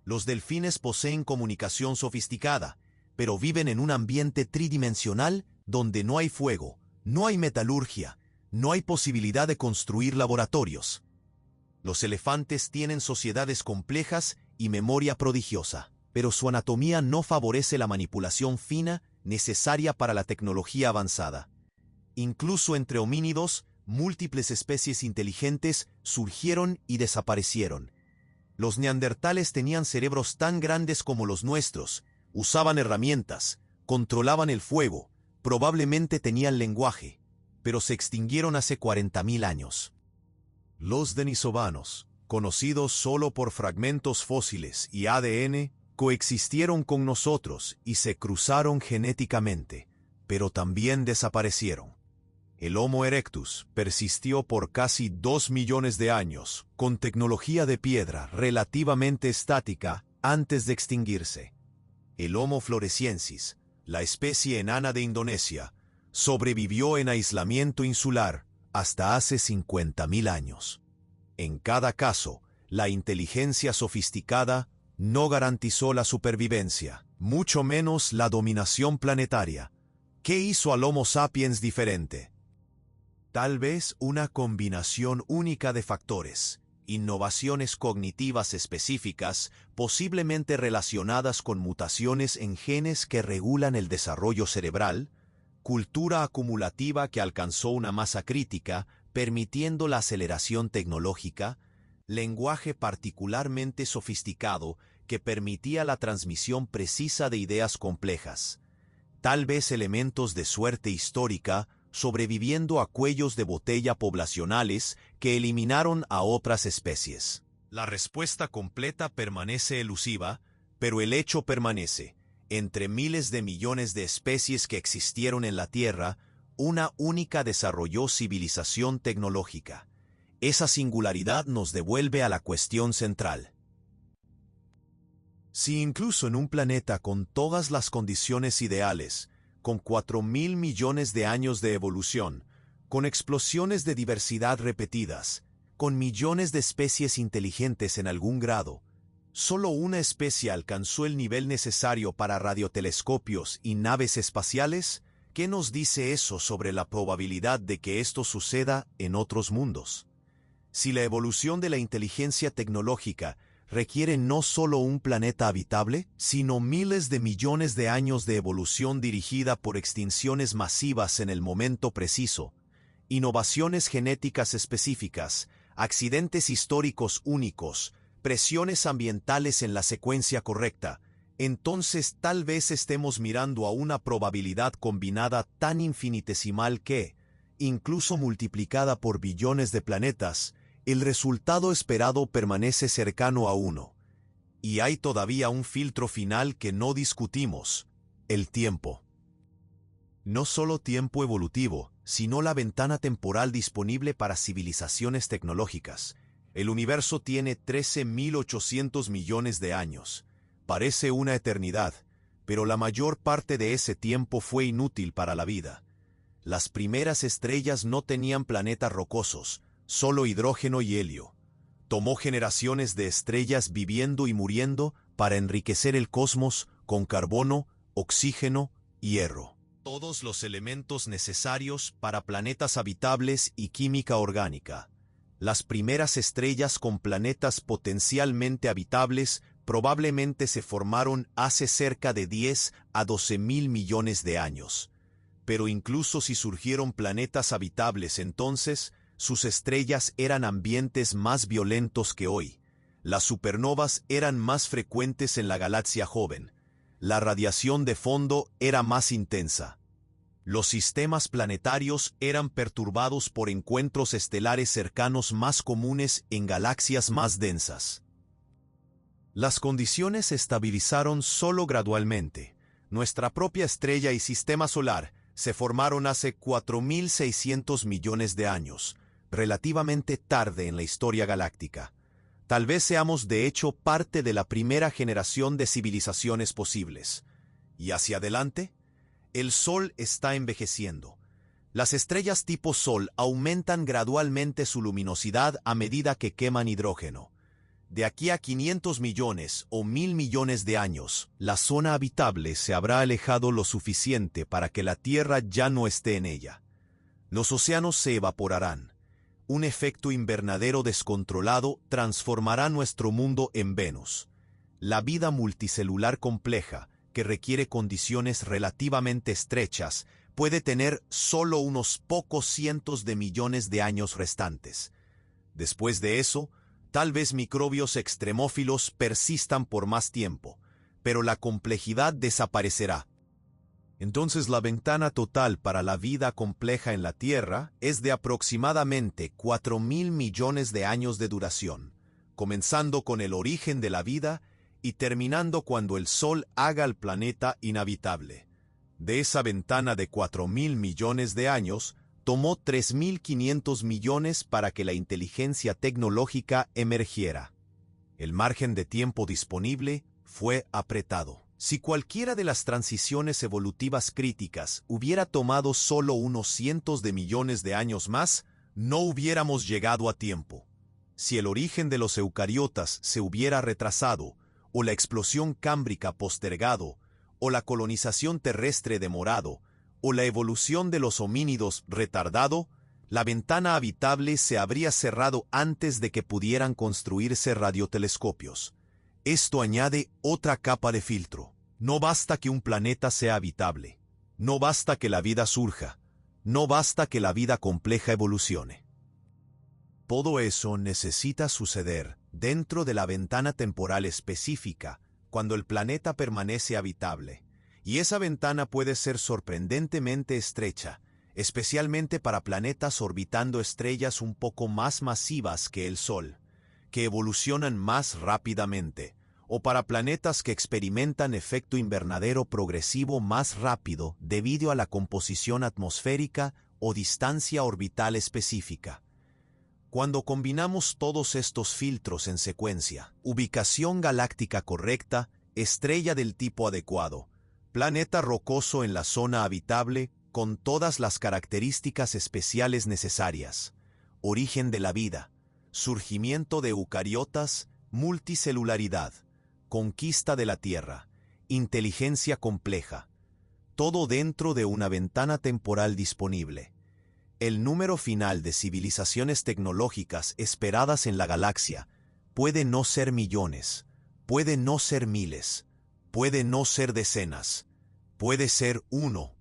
Speaker 1: Los delfines poseen comunicación sofisticada, pero viven en un ambiente tridimensional donde no hay fuego, no hay metalurgia, no hay posibilidad de construir laboratorios. Los elefantes tienen sociedades complejas y memoria prodigiosa, pero su anatomía no favorece la manipulación fina necesaria para la tecnología avanzada. Incluso entre homínidos, múltiples especies inteligentes surgieron y desaparecieron. Los neandertales tenían cerebros tan grandes como los nuestros, usaban herramientas, controlaban el fuego, probablemente tenían lenguaje, pero se extinguieron hace 40.000 años. Los denisovanos, conocidos solo por fragmentos fósiles y ADN, coexistieron con nosotros y se cruzaron genéticamente, pero también desaparecieron. El Homo erectus persistió por casi 2 millones de años, con tecnología de piedra relativamente estática antes de extinguirse. El Homo floresiensis, la especie enana de Indonesia, sobrevivió en aislamiento insular hasta hace 50.000 años. En cada caso, la inteligencia sofisticada no garantizó la supervivencia, mucho menos la dominación planetaria. ¿Qué hizo al Homo sapiens diferente? Tal vez una combinación única de factores, innovaciones cognitivas específicas, posiblemente relacionadas con mutaciones en genes que regulan el desarrollo cerebral, cultura acumulativa que alcanzó una masa crítica, permitiendo la aceleración tecnológica, lenguaje particularmente sofisticado que permitía la transmisión precisa de ideas complejas, tal vez elementos de suerte histórica, sobreviviendo a cuellos de botella poblacionales que eliminaron a otras especies. La respuesta completa permanece elusiva, pero el hecho permanece. Entre miles de millones de especies que existieron en la Tierra, una única desarrolló civilización tecnológica. Esa singularidad nos devuelve a la cuestión central. Si incluso en un planeta con todas las condiciones ideales, con 4.000 millones de años de evolución, con explosiones de diversidad repetidas, con millones de especies inteligentes en algún grado, solo una especie alcanzó el nivel necesario para radiotelescopios y naves espaciales, ¿qué nos dice eso sobre la probabilidad de que esto suceda en otros mundos? Si la evolución de la inteligencia tecnológica requiere no solo un planeta habitable, sino miles de millones de años de evolución dirigida por extinciones masivas en el momento preciso, innovaciones genéticas específicas, accidentes históricos únicos, presiones ambientales en la secuencia correcta, entonces tal vez estemos mirando a una probabilidad combinada tan infinitesimal que, incluso multiplicada por billones de planetas, el resultado esperado permanece cercano a 1. Y hay todavía un filtro final que no discutimos: el tiempo. No solo tiempo evolutivo, sino la ventana temporal disponible para civilizaciones tecnológicas. El universo tiene 13.800 millones de años. Parece una eternidad, pero la mayor parte de ese tiempo fue inútil para la vida. Las primeras estrellas no tenían planetas rocosos, solo hidrógeno y helio. Tomó generaciones de estrellas viviendo y muriendo para enriquecer el cosmos con carbono, oxígeno y hierro. Todos los elementos necesarios para planetas habitables y química orgánica. Las primeras estrellas con planetas potencialmente habitables probablemente se formaron hace cerca de 10 a 12.000 millones de años. Pero incluso si surgieron planetas habitables entonces, sus estrellas eran ambientes más violentos que hoy. Las supernovas eran más frecuentes en la galaxia joven. La radiación de fondo era más intensa. Los sistemas planetarios eran perturbados por encuentros estelares cercanos más comunes en galaxias más densas. Las condiciones se estabilizaron solo gradualmente. Nuestra propia estrella y sistema solar se formaron hace 4.600 millones de años, relativamente tarde en la historia galáctica. Tal vez seamos de hecho parte de la primera generación de civilizaciones posibles. ¿Y hacia adelante? El Sol está envejeciendo. Las estrellas tipo Sol aumentan gradualmente su luminosidad a medida que queman hidrógeno. De aquí a 500 millones o 1.000 millones de años, la zona habitable se habrá alejado lo suficiente para que la Tierra ya no esté en ella. Los océanos se evaporarán. Un efecto invernadero descontrolado transformará nuestro mundo en Venus. La vida multicelular compleja, que requiere condiciones relativamente estrechas, puede tener solo unos pocos cientos de millones de años restantes. Después de eso, tal vez microbios extremófilos persistan por más tiempo, pero la complejidad desaparecerá. Entonces la ventana total para la vida compleja en la Tierra es de aproximadamente 4.000 millones de años de duración, comenzando con el origen de la vida y terminando cuando el Sol haga al planeta inhabitable. De esa ventana de 4.000 millones de años, tomó 3.500 millones para que la inteligencia tecnológica emergiera. El margen de tiempo disponible fue apretado. Si cualquiera de las transiciones evolutivas críticas hubiera tomado solo unos cientos de millones de años más, no hubiéramos llegado a tiempo. Si el origen de los eucariotas se hubiera retrasado, o la explosión cámbrica postergado, o la colonización terrestre demorado, o la evolución de los homínidos retardado, la ventana habitable se habría cerrado antes de que pudieran construirse radiotelescopios. Esto añade otra capa de filtro. No basta que un planeta sea habitable. No basta que la vida surja, no basta que la vida compleja evolucione. Todo eso necesita suceder dentro de la ventana temporal específica, cuando el planeta permanece habitable, y esa ventana puede ser sorprendentemente estrecha, especialmente para planetas orbitando estrellas un poco más masivas que el Sol, que evolucionan más rápidamente, o para planetas que experimentan efecto invernadero progresivo más rápido debido a la composición atmosférica o distancia orbital específica. Cuando combinamos todos estos filtros en secuencia, ubicación galáctica correcta, estrella del tipo adecuado, planeta rocoso en la zona habitable con todas las características especiales necesarias, origen de la vida, surgimiento de eucariotas, multicelularidad, conquista de la Tierra, inteligencia compleja, todo dentro de una ventana temporal disponible. El número final de civilizaciones tecnológicas esperadas en la galaxia puede no ser millones, puede no ser miles, puede no ser decenas, puede ser uno.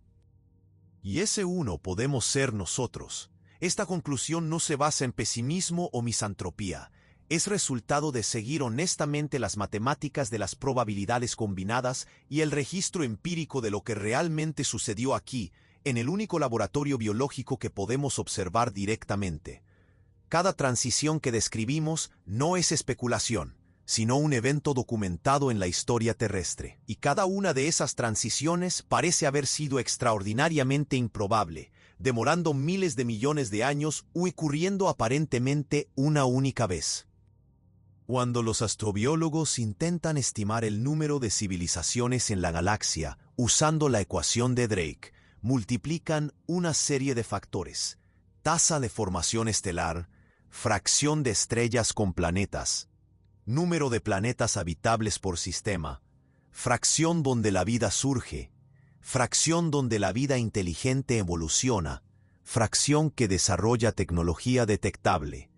Speaker 1: Y ese uno podemos ser nosotros. Esta conclusión no se basa en pesimismo o misantropía. Es resultado de seguir honestamente las matemáticas de las probabilidades combinadas y el registro empírico de lo que realmente sucedió aquí, en el único laboratorio biológico que podemos observar directamente. Cada transición que describimos no es especulación, sino un evento documentado en la historia terrestre. Y cada una de esas transiciones parece haber sido extraordinariamente improbable, demorando miles de millones de años o ocurriendo aparentemente una única vez. Cuando los astrobiólogos intentan estimar el número de civilizaciones en la galaxia usando la ecuación de Drake, multiplican una serie de factores: tasa de formación estelar, fracción de estrellas con planetas, número de planetas habitables por sistema, fracción donde la vida surge, fracción donde la vida inteligente evoluciona, fracción que desarrolla tecnología detectable,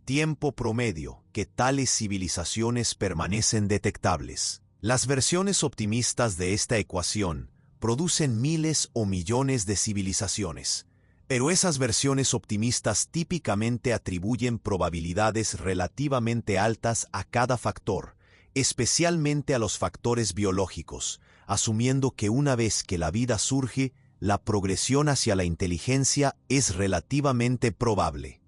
Speaker 1: tiempo promedio que tales civilizaciones permanecen detectables. Las versiones optimistas de esta ecuación producen miles o millones de civilizaciones, pero esas versiones optimistas típicamente atribuyen probabilidades relativamente altas a cada factor, especialmente a los factores biológicos, asumiendo que una vez que la vida surge, la progresión hacia la inteligencia es relativamente probable.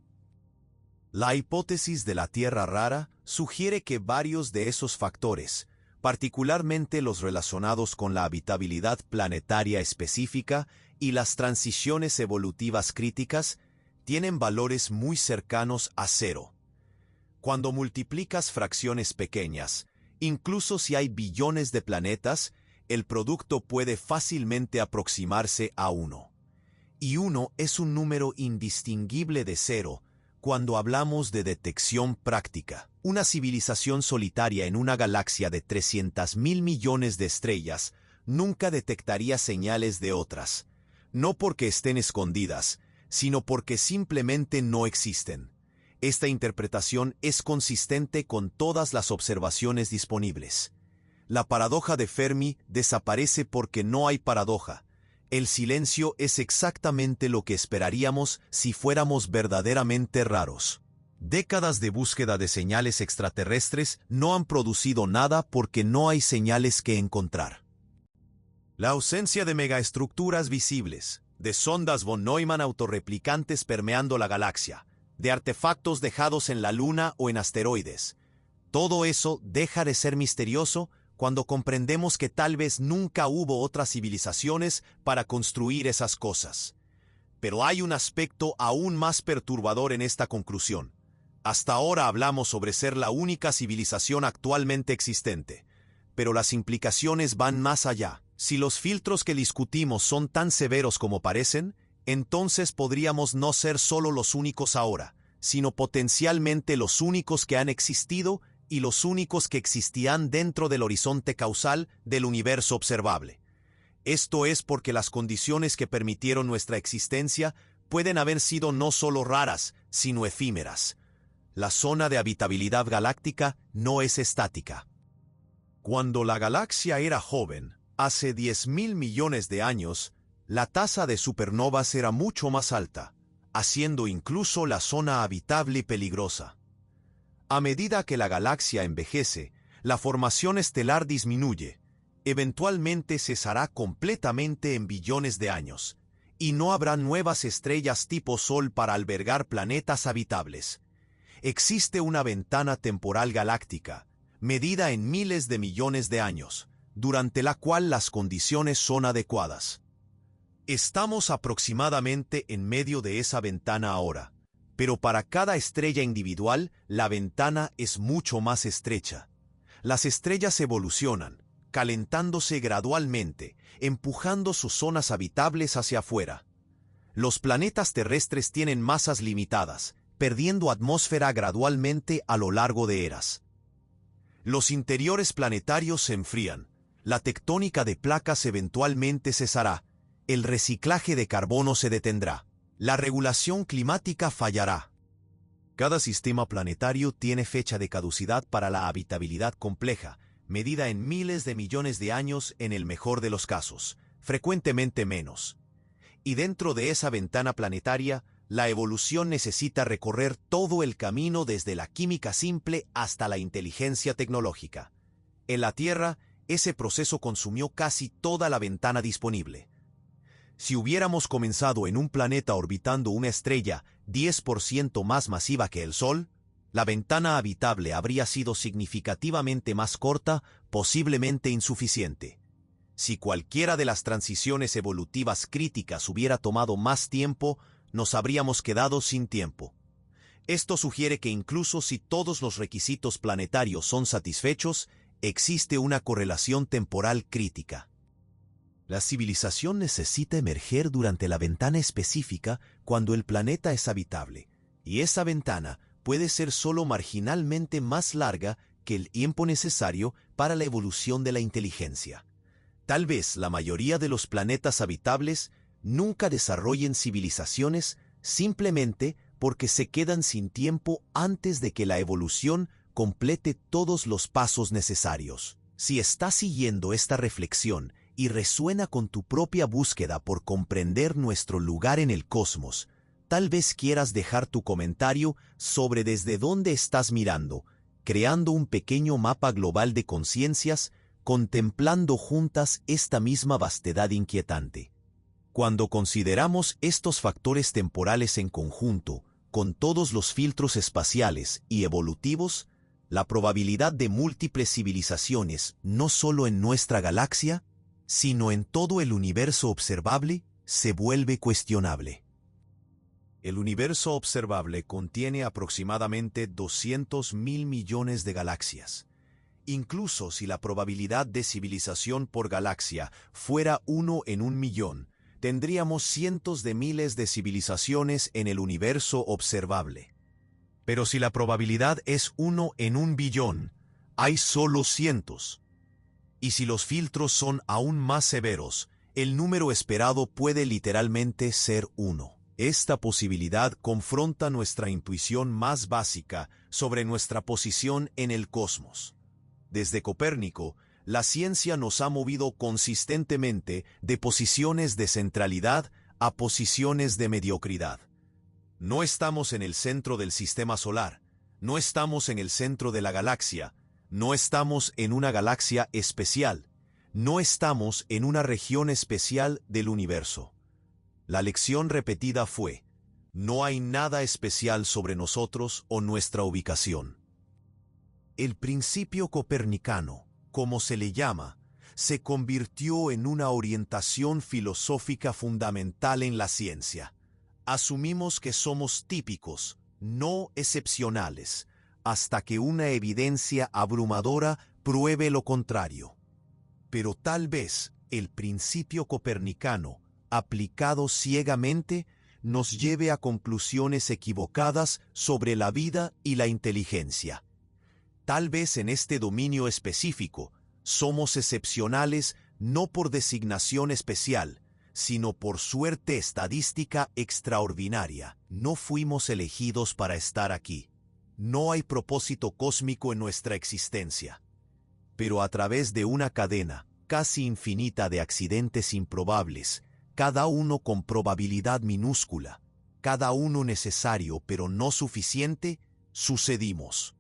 Speaker 1: La hipótesis de la Tierra rara sugiere que varios de esos factores, particularmente los relacionados con la habitabilidad planetaria específica y las transiciones evolutivas críticas, tienen valores muy cercanos a cero. Cuando multiplicas fracciones pequeñas, incluso si hay billones de planetas, el producto puede fácilmente aproximarse a 1. Y 1 es un número indistinguible de cero cuando hablamos de detección práctica. Una civilización solitaria en una galaxia de 300.000 millones de estrellas nunca detectaría señales de otras, no porque estén escondidas, sino porque simplemente no existen. Esta interpretación es consistente con todas las observaciones disponibles. La paradoja de Fermi desaparece porque no hay paradoja. El silencio es exactamente lo que esperaríamos si fuéramos verdaderamente raros. Décadas de búsqueda de señales extraterrestres no han producido nada porque no hay señales que encontrar. La ausencia de megaestructuras visibles, de sondas von Neumann autorreplicantes permeando la galaxia, de artefactos dejados en la Luna o en asteroides. Todo eso deja de ser misterioso cuando comprendemos que tal vez nunca hubo otras civilizaciones para construir esas cosas. Pero hay un aspecto aún más perturbador en esta conclusión. Hasta ahora hablamos sobre ser la única civilización actualmente existente, pero las implicaciones van más allá. Si los filtros que discutimos son tan severos como parecen, entonces podríamos no ser solo los únicos ahora, sino potencialmente los únicos que han existido y los únicos que existirán dentro del horizonte causal del universo observable. Esto es porque las condiciones que permitieron nuestra existencia pueden haber sido no solo raras, sino efímeras. La zona de habitabilidad galáctica no es estática. Cuando la galaxia era joven, Hace 10.000 millones de años, la tasa de supernovas era mucho más alta, haciendo incluso la zona habitable peligrosa. A medida que la galaxia envejece, la formación estelar disminuye. Eventualmente cesará completamente en billones de años, y no habrá nuevas estrellas tipo Sol para albergar planetas habitables. Existe una ventana temporal galáctica, medida en miles de millones de años, durante la cual las condiciones son adecuadas. Estamos aproximadamente en medio de esa ventana ahora, pero para cada estrella individual, la ventana es mucho más estrecha. Las estrellas evolucionan, calentándose gradualmente, empujando sus zonas habitables hacia afuera. Los planetas terrestres tienen masas limitadas, perdiendo atmósfera gradualmente a lo largo de eras. Los interiores planetarios se enfrían, la tectónica de placas eventualmente cesará, el reciclaje de carbono se detendrá, la regulación climática fallará. Cada sistema planetario tiene fecha de caducidad para la habitabilidad compleja, medida en miles de millones de años en el mejor de los casos, frecuentemente menos. Y dentro de esa ventana planetaria, la evolución necesita recorrer todo el camino desde la química simple hasta la inteligencia tecnológica. En la Tierra, ese proceso consumió casi toda la ventana disponible. Si hubiéramos comenzado en un planeta orbitando una estrella 10% más masiva que el Sol, la ventana habitable habría sido significativamente más corta, posiblemente insuficiente. Si cualquiera de las transiciones evolutivas críticas hubiera tomado más tiempo, nos habríamos quedado sin tiempo. Esto sugiere que incluso si todos los requisitos planetarios son satisfechos, existe una correlación temporal crítica. La civilización necesita emerger durante la ventana específica cuando el planeta es habitable, y esa ventana puede ser solo marginalmente más larga que el tiempo necesario para la evolución de la inteligencia. Tal vez la mayoría de los planetas habitables nunca desarrollen civilizaciones simplemente porque se quedan sin tiempo antes de que la evolución complete todos los pasos necesarios. Si estás siguiendo esta reflexión y resuena con tu propia búsqueda por comprender nuestro lugar en el cosmos, tal vez quieras dejar tu comentario sobre desde dónde estás mirando, creando un pequeño mapa global de conciencias, contemplando juntas esta misma vastedad inquietante. Cuando consideramos estos factores temporales en conjunto, con todos los filtros espaciales y evolutivos, la probabilidad de múltiples civilizaciones, no solo en nuestra galaxia, sino en todo el universo observable, se vuelve cuestionable. El universo observable contiene aproximadamente 200.000 millones de galaxias. Incluso si la probabilidad de civilización por galaxia fuera 1 en 1.000.000, tendríamos cientos de miles de civilizaciones en el universo observable. Pero si la probabilidad es 1 en 1.000.000.000, hay solo cientos. Y si los filtros son aún más severos, el número esperado puede literalmente ser 1. Esta posibilidad confronta nuestra intuición más básica sobre nuestra posición en el cosmos. Desde Copérnico, la ciencia nos ha movido consistentemente de posiciones de centralidad a posiciones de mediocridad. No estamos en el centro del sistema solar, no estamos en el centro de la galaxia, no estamos en una galaxia especial, no estamos en una región especial del universo. La lección repetida fue: no hay nada especial sobre nosotros o nuestra ubicación. El principio copernicano, como se le llama, se convirtió en una orientación filosófica fundamental en la ciencia. Asumimos que somos típicos, no excepcionales, hasta que una evidencia abrumadora pruebe lo contrario. Pero tal vez el principio copernicano, aplicado ciegamente, nos lleve a conclusiones equivocadas sobre la vida y la inteligencia. Tal vez en este dominio específico somos excepcionales no por designación especial, sino por suerte estadística extraordinaria. No fuimos elegidos para estar aquí. No hay propósito cósmico en nuestra existencia. Pero a través de una cadena, casi infinita de accidentes improbables, cada uno con probabilidad minúscula, cada uno necesario pero no suficiente, sucedimos.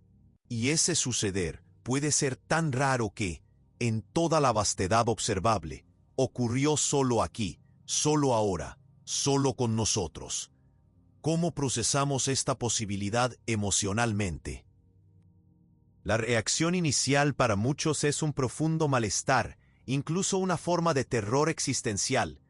Speaker 1: Y ese suceder puede ser tan raro que, en toda la vastedad observable, ocurrió solo aquí, solo ahora, solo con nosotros. ¿Cómo procesamos esta posibilidad emocionalmente? La reacción inicial para muchos es un profundo malestar, incluso una forma de terror existencial.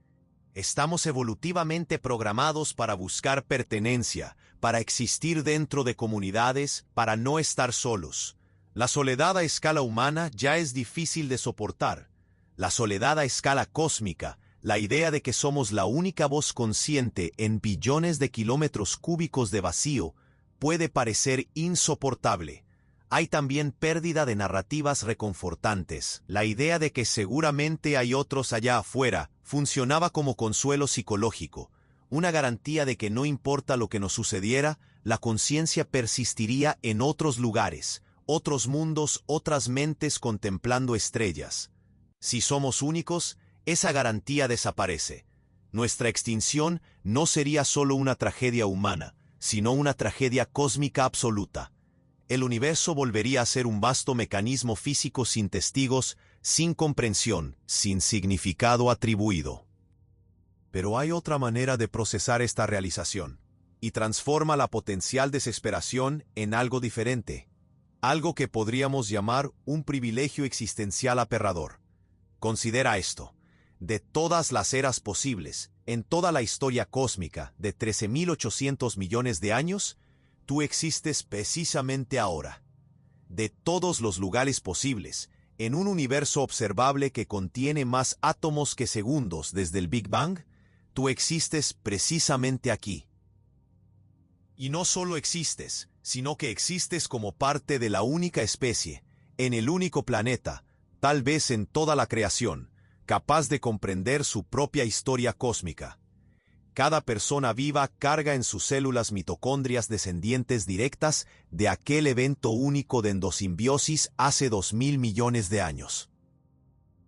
Speaker 1: Estamos evolutivamente programados para buscar pertenencia, para existir dentro de comunidades, para no estar solos. La soledad a escala humana ya es difícil de soportar. La soledad a escala cósmica, la idea de que somos la única voz consciente en billones de kilómetros cúbicos de vacío, puede parecer insoportable. Hay también pérdida de narrativas reconfortantes. La idea de que seguramente hay otros allá afuera funcionaba como consuelo psicológico, una garantía de que no importa lo que nos sucediera, la conciencia persistiría en otros lugares, otros mundos, otras mentes contemplando estrellas. Si somos únicos, esa garantía desaparece. Nuestra extinción no sería solo una tragedia humana, sino una tragedia cósmica absoluta. El universo volvería a ser un vasto mecanismo físico sin testigos, sin comprensión, sin significado atribuido. Pero hay otra manera de procesar esta realización, y transforma la potencial desesperación en algo diferente, algo que podríamos llamar un privilegio existencial aterrador. Considera esto: de todas las eras posibles, en toda la historia cósmica de 13.800 millones de años, tú existes precisamente ahora. De todos los lugares posibles, en un universo observable que contiene más átomos que segundos desde el Big Bang, tú existes precisamente aquí. Y no solo existes, sino que existes como parte de la única especie, en el único planeta, tal vez en toda la creación, capaz de comprender su propia historia cósmica. Cada persona viva carga en sus células mitocondrias descendientes directas de aquel evento único de endosimbiosis hace 2.000 millones de años.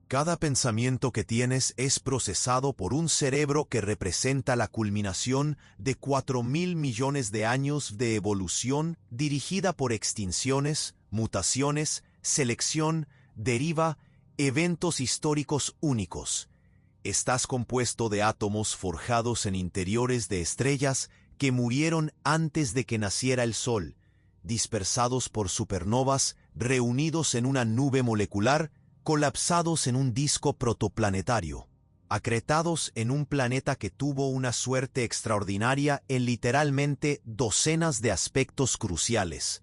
Speaker 1: Cada pensamiento que tienes es procesado por un cerebro que representa la culminación de 4.000 millones de años de evolución dirigida por extinciones, mutaciones, selección, deriva, eventos históricos únicos. Estás compuesto de átomos forjados en interiores de estrellas que murieron antes de que naciera el Sol, dispersados por supernovas, reunidos en una nube molecular, colapsados en un disco protoplanetario, acretados en un planeta que tuvo una suerte extraordinaria en literalmente docenas de aspectos cruciales.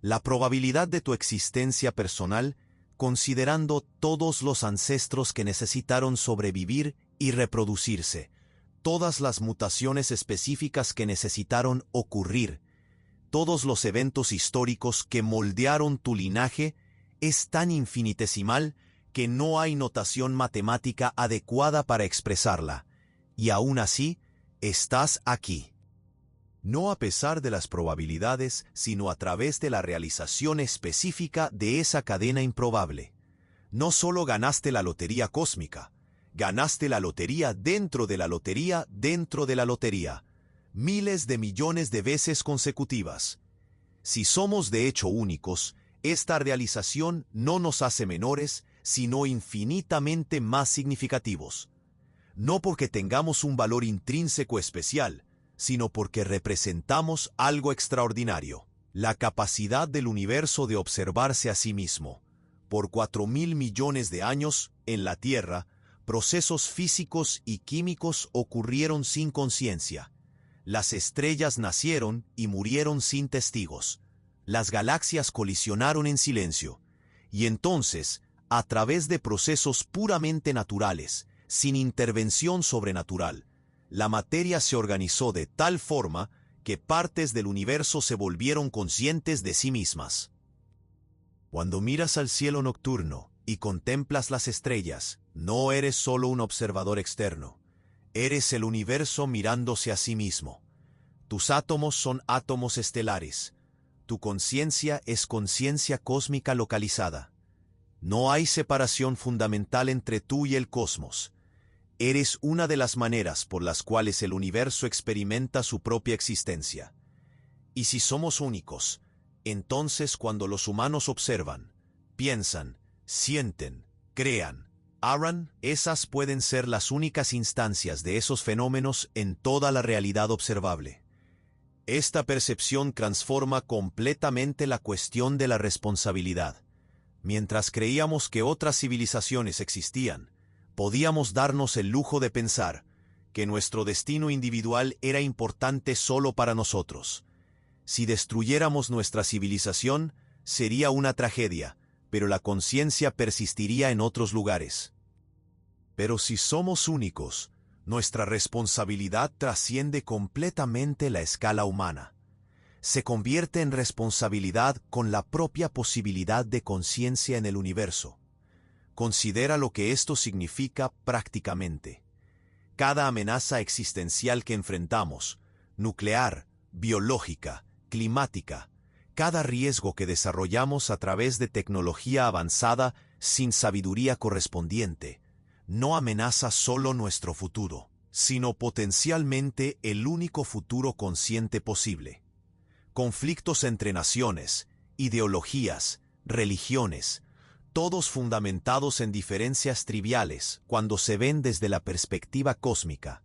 Speaker 1: La probabilidad de tu existencia personal, considerando todos los ancestros que necesitaron sobrevivir y reproducirse, todas las mutaciones específicas que necesitaron ocurrir, todos los eventos históricos que moldearon tu linaje, es tan infinitesimal que no hay notación matemática adecuada para expresarla, y aún así, estás aquí. No a pesar de las probabilidades, sino a través de la realización específica de esa cadena improbable. No solo ganaste la lotería cósmica, ganaste la lotería dentro de la lotería dentro de la lotería, miles de millones de veces consecutivas. Si somos de hecho únicos, esta realización no nos hace menores, sino infinitamente más significativos. No porque tengamos un valor intrínseco especial, sino porque representamos algo extraordinario, la capacidad del universo de observarse a sí mismo. Por 4.000 millones de años, en la Tierra, procesos físicos y químicos ocurrieron sin conciencia. Las estrellas nacieron y murieron sin testigos. Las galaxias colisionaron en silencio. Y entonces, a través de procesos puramente naturales, sin intervención sobrenatural, la materia se organizó de tal forma que partes del universo se volvieron conscientes de sí mismas. Cuando miras al cielo nocturno y contemplas las estrellas, no eres solo un observador externo. Eres el universo mirándose a sí mismo. Tus átomos son átomos estelares. Tu conciencia es conciencia cósmica localizada. No hay separación fundamental entre tú y el cosmos. Eres una de las maneras por las cuales el universo experimenta su propia existencia. Y si somos únicos, entonces cuando los humanos observan, piensan, sienten, crean, harán, esas pueden ser las únicas instancias de esos fenómenos en toda la realidad observable. Esta percepción transforma completamente la cuestión de la responsabilidad. Mientras creíamos que otras civilizaciones existían, podíamos darnos el lujo de pensar que nuestro destino individual era importante solo para nosotros. Si destruyéramos nuestra civilización, sería una tragedia, pero la conciencia persistiría en otros lugares. Pero si somos únicos, nuestra responsabilidad trasciende completamente la escala humana. Se convierte en responsabilidad con la propia posibilidad de conciencia en el universo. Considera lo que esto significa prácticamente. Cada amenaza existencial que enfrentamos, nuclear, biológica, climática, cada riesgo que desarrollamos a través de tecnología avanzada sin sabiduría correspondiente, no amenaza solo nuestro futuro, sino potencialmente el único futuro consciente posible. Conflictos entre naciones, ideologías, religiones, todos fundamentados en diferencias triviales cuando se ven desde la perspectiva cósmica,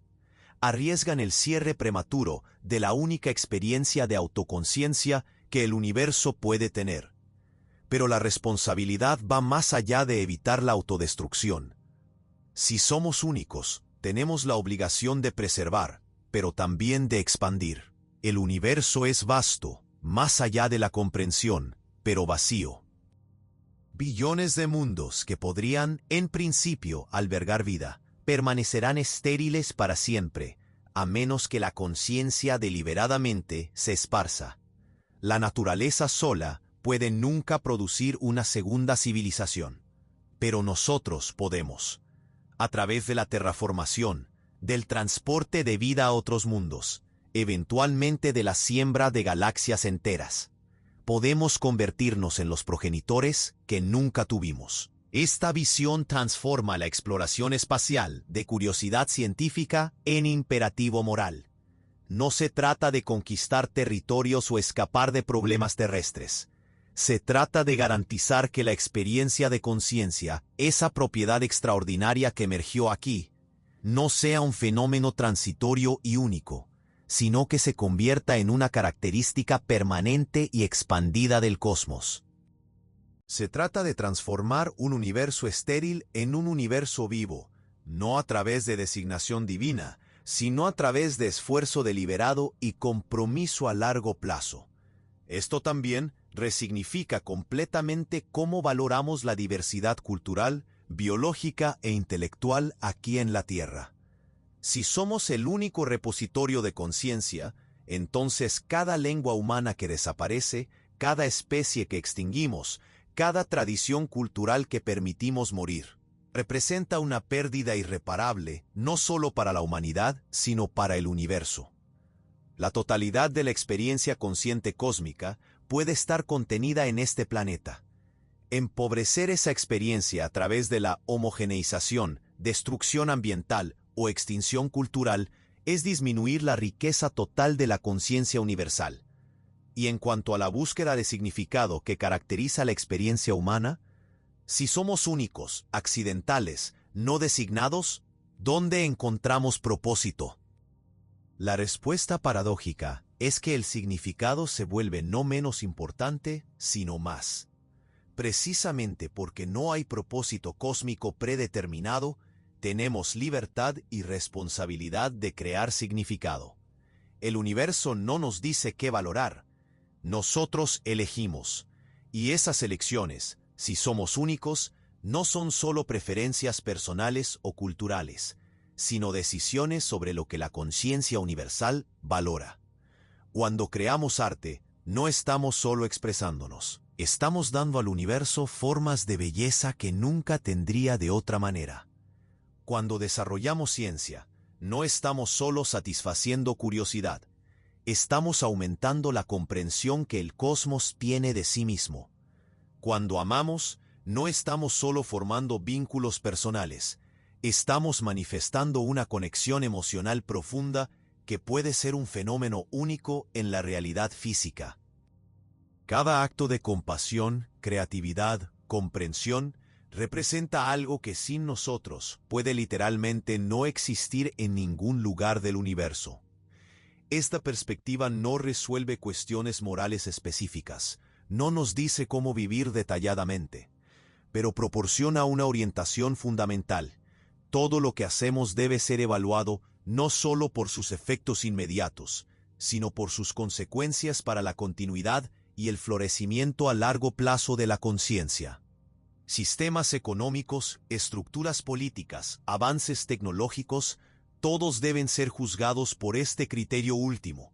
Speaker 1: arriesgan el cierre prematuro de la única experiencia de autoconciencia que el universo puede tener. Pero la responsabilidad va más allá de evitar la autodestrucción. Si somos únicos, tenemos la obligación de preservar, pero también de expandir. El universo es vasto, más allá de la comprensión, pero vacío. Billones de mundos que podrían, en principio, albergar vida, permanecerán estériles para siempre, a menos que la conciencia deliberadamente se esparza. La naturaleza sola puede nunca producir una segunda civilización. Pero nosotros podemos, a través de la terraformación, del transporte de vida a otros mundos, eventualmente de la siembra de galaxias enteras. Podemos convertirnos en los progenitores que nunca tuvimos. Esta visión transforma la exploración espacial de curiosidad científica en imperativo moral. No se trata de conquistar territorios o escapar de problemas terrestres. Se trata de garantizar que la experiencia de conciencia, esa propiedad extraordinaria que emergió aquí, no sea un fenómeno transitorio y único, sino que se convierta en una característica permanente y expandida del cosmos. Se trata de transformar un universo estéril en un universo vivo, no a través de designación divina, sino a través de esfuerzo deliberado y compromiso a largo plazo. Esto también resignifica completamente cómo valoramos la diversidad cultural, biológica e intelectual aquí en la Tierra. Si somos el único repositorio de conciencia, entonces cada lengua humana que desaparece, cada especie que extinguimos, cada tradición cultural que permitimos morir, representa una pérdida irreparable no solo para la humanidad, sino para el universo. La totalidad de la experiencia consciente cósmica puede estar contenida en este planeta. Empobrecer esa experiencia a través de la homogeneización, destrucción ambiental o extinción cultural es disminuir la riqueza total de la conciencia universal. Y en cuanto a la búsqueda de significado que caracteriza la experiencia humana, si somos únicos, accidentales, no designados, ¿dónde encontramos propósito? La respuesta paradójica es que el significado se vuelve no menos importante, sino más. Precisamente porque no hay propósito cósmico predeterminado, tenemos libertad y responsabilidad de crear significado. El universo no nos dice qué valorar. Nosotros elegimos. Y esas elecciones, si somos únicos, no son solo preferencias personales o culturales, sino decisiones sobre lo que la conciencia universal valora. Cuando creamos arte, no estamos solo expresándonos. Estamos dando al universo formas de belleza que nunca tendría de otra manera. Cuando desarrollamos ciencia, no estamos solo satisfaciendo curiosidad. Estamos aumentando la comprensión que el cosmos tiene de sí mismo. Cuando amamos, no estamos solo formando vínculos personales, estamos manifestando una conexión emocional profunda que puede ser un fenómeno único en la realidad física. Cada acto de compasión, creatividad, comprensión, representa algo que sin nosotros puede literalmente no existir en ningún lugar del universo. Esta perspectiva no resuelve cuestiones morales específicas, no nos dice cómo vivir detalladamente, pero proporciona una orientación fundamental. Todo lo que hacemos debe ser evaluado no solo por sus efectos inmediatos, sino por sus consecuencias para la continuidad y el florecimiento a largo plazo de la conciencia. Sistemas económicos, estructuras políticas, avances tecnológicos, todos deben ser juzgados por este criterio último.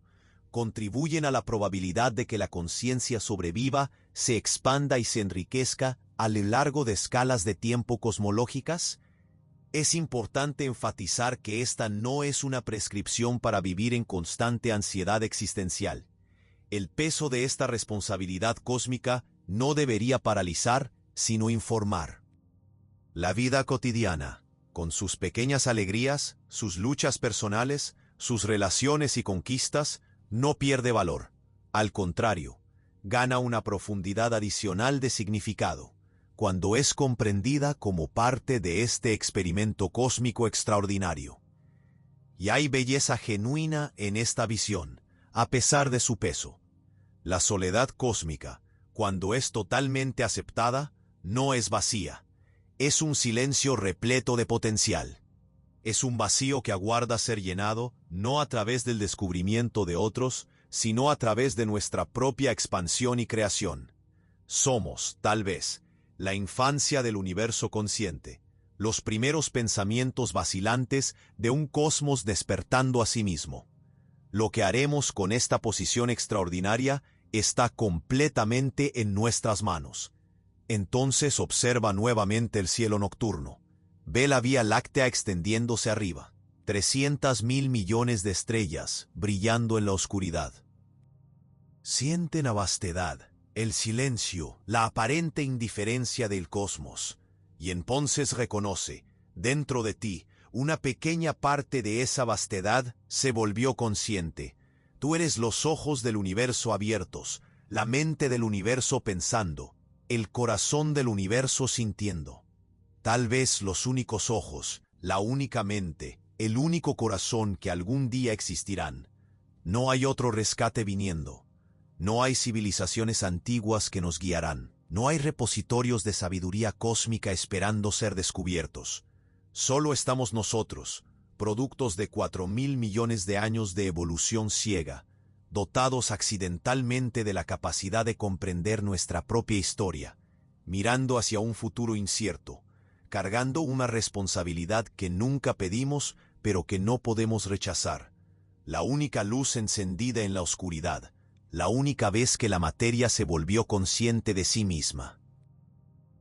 Speaker 1: ¿Contribuyen a la probabilidad de que la conciencia sobreviva, se expanda y se enriquezca a lo largo de escalas de tiempo cosmológicas? Es importante enfatizar que esta no es una prescripción para vivir en constante ansiedad existencial. El peso de esta responsabilidad cósmica no debería paralizar, sino informar. La vida cotidiana, con sus pequeñas alegrías, sus luchas personales, sus relaciones y conquistas, no pierde valor. Al contrario, gana una profundidad adicional de significado, cuando es comprendida como parte de este experimento cósmico extraordinario. Y hay belleza genuina en esta visión, a pesar de su peso. La soledad cósmica, cuando es totalmente aceptada, no es vacía. Es un silencio repleto de potencial. Es un vacío que aguarda ser llenado, no a través del descubrimiento de otros, sino a través de nuestra propia expansión y creación. Somos, tal vez, la infancia del universo consciente, los primeros pensamientos vacilantes de un cosmos despertando a sí mismo. Lo que haremos con esta posición extraordinaria está completamente en nuestras manos. Entonces observa nuevamente el cielo nocturno. Ve la Vía Láctea extendiéndose arriba. 300.000 millones de estrellas brillando en la oscuridad. Siente la vastedad, el silencio, la aparente indiferencia del cosmos. Y entonces reconoce, dentro de ti, una pequeña parte de esa vastedad se volvió consciente. Tú eres los ojos del universo abiertos, la mente del universo pensando, el corazón del universo sintiendo. Tal vez los únicos ojos, la única mente, el único corazón que algún día existirán. No hay otro rescate viniendo. No hay civilizaciones antiguas que nos guiarán. No hay repositorios de sabiduría cósmica esperando ser descubiertos. Solo estamos nosotros, productos de 4.000 millones de años de evolución ciega, dotados accidentalmente de la capacidad de comprender nuestra propia historia, mirando hacia un futuro incierto, cargando una responsabilidad que nunca pedimos, pero que no podemos rechazar. La única luz encendida en la oscuridad, la única vez que la materia se volvió consciente de sí misma.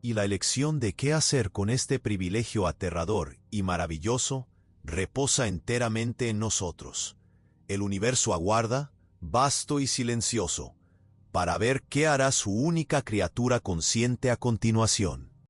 Speaker 1: Y la elección de qué hacer con este privilegio aterrador y maravilloso reposa enteramente en nosotros. El universo aguarda, vasto y silencioso, para ver qué hará su única criatura consciente a continuación.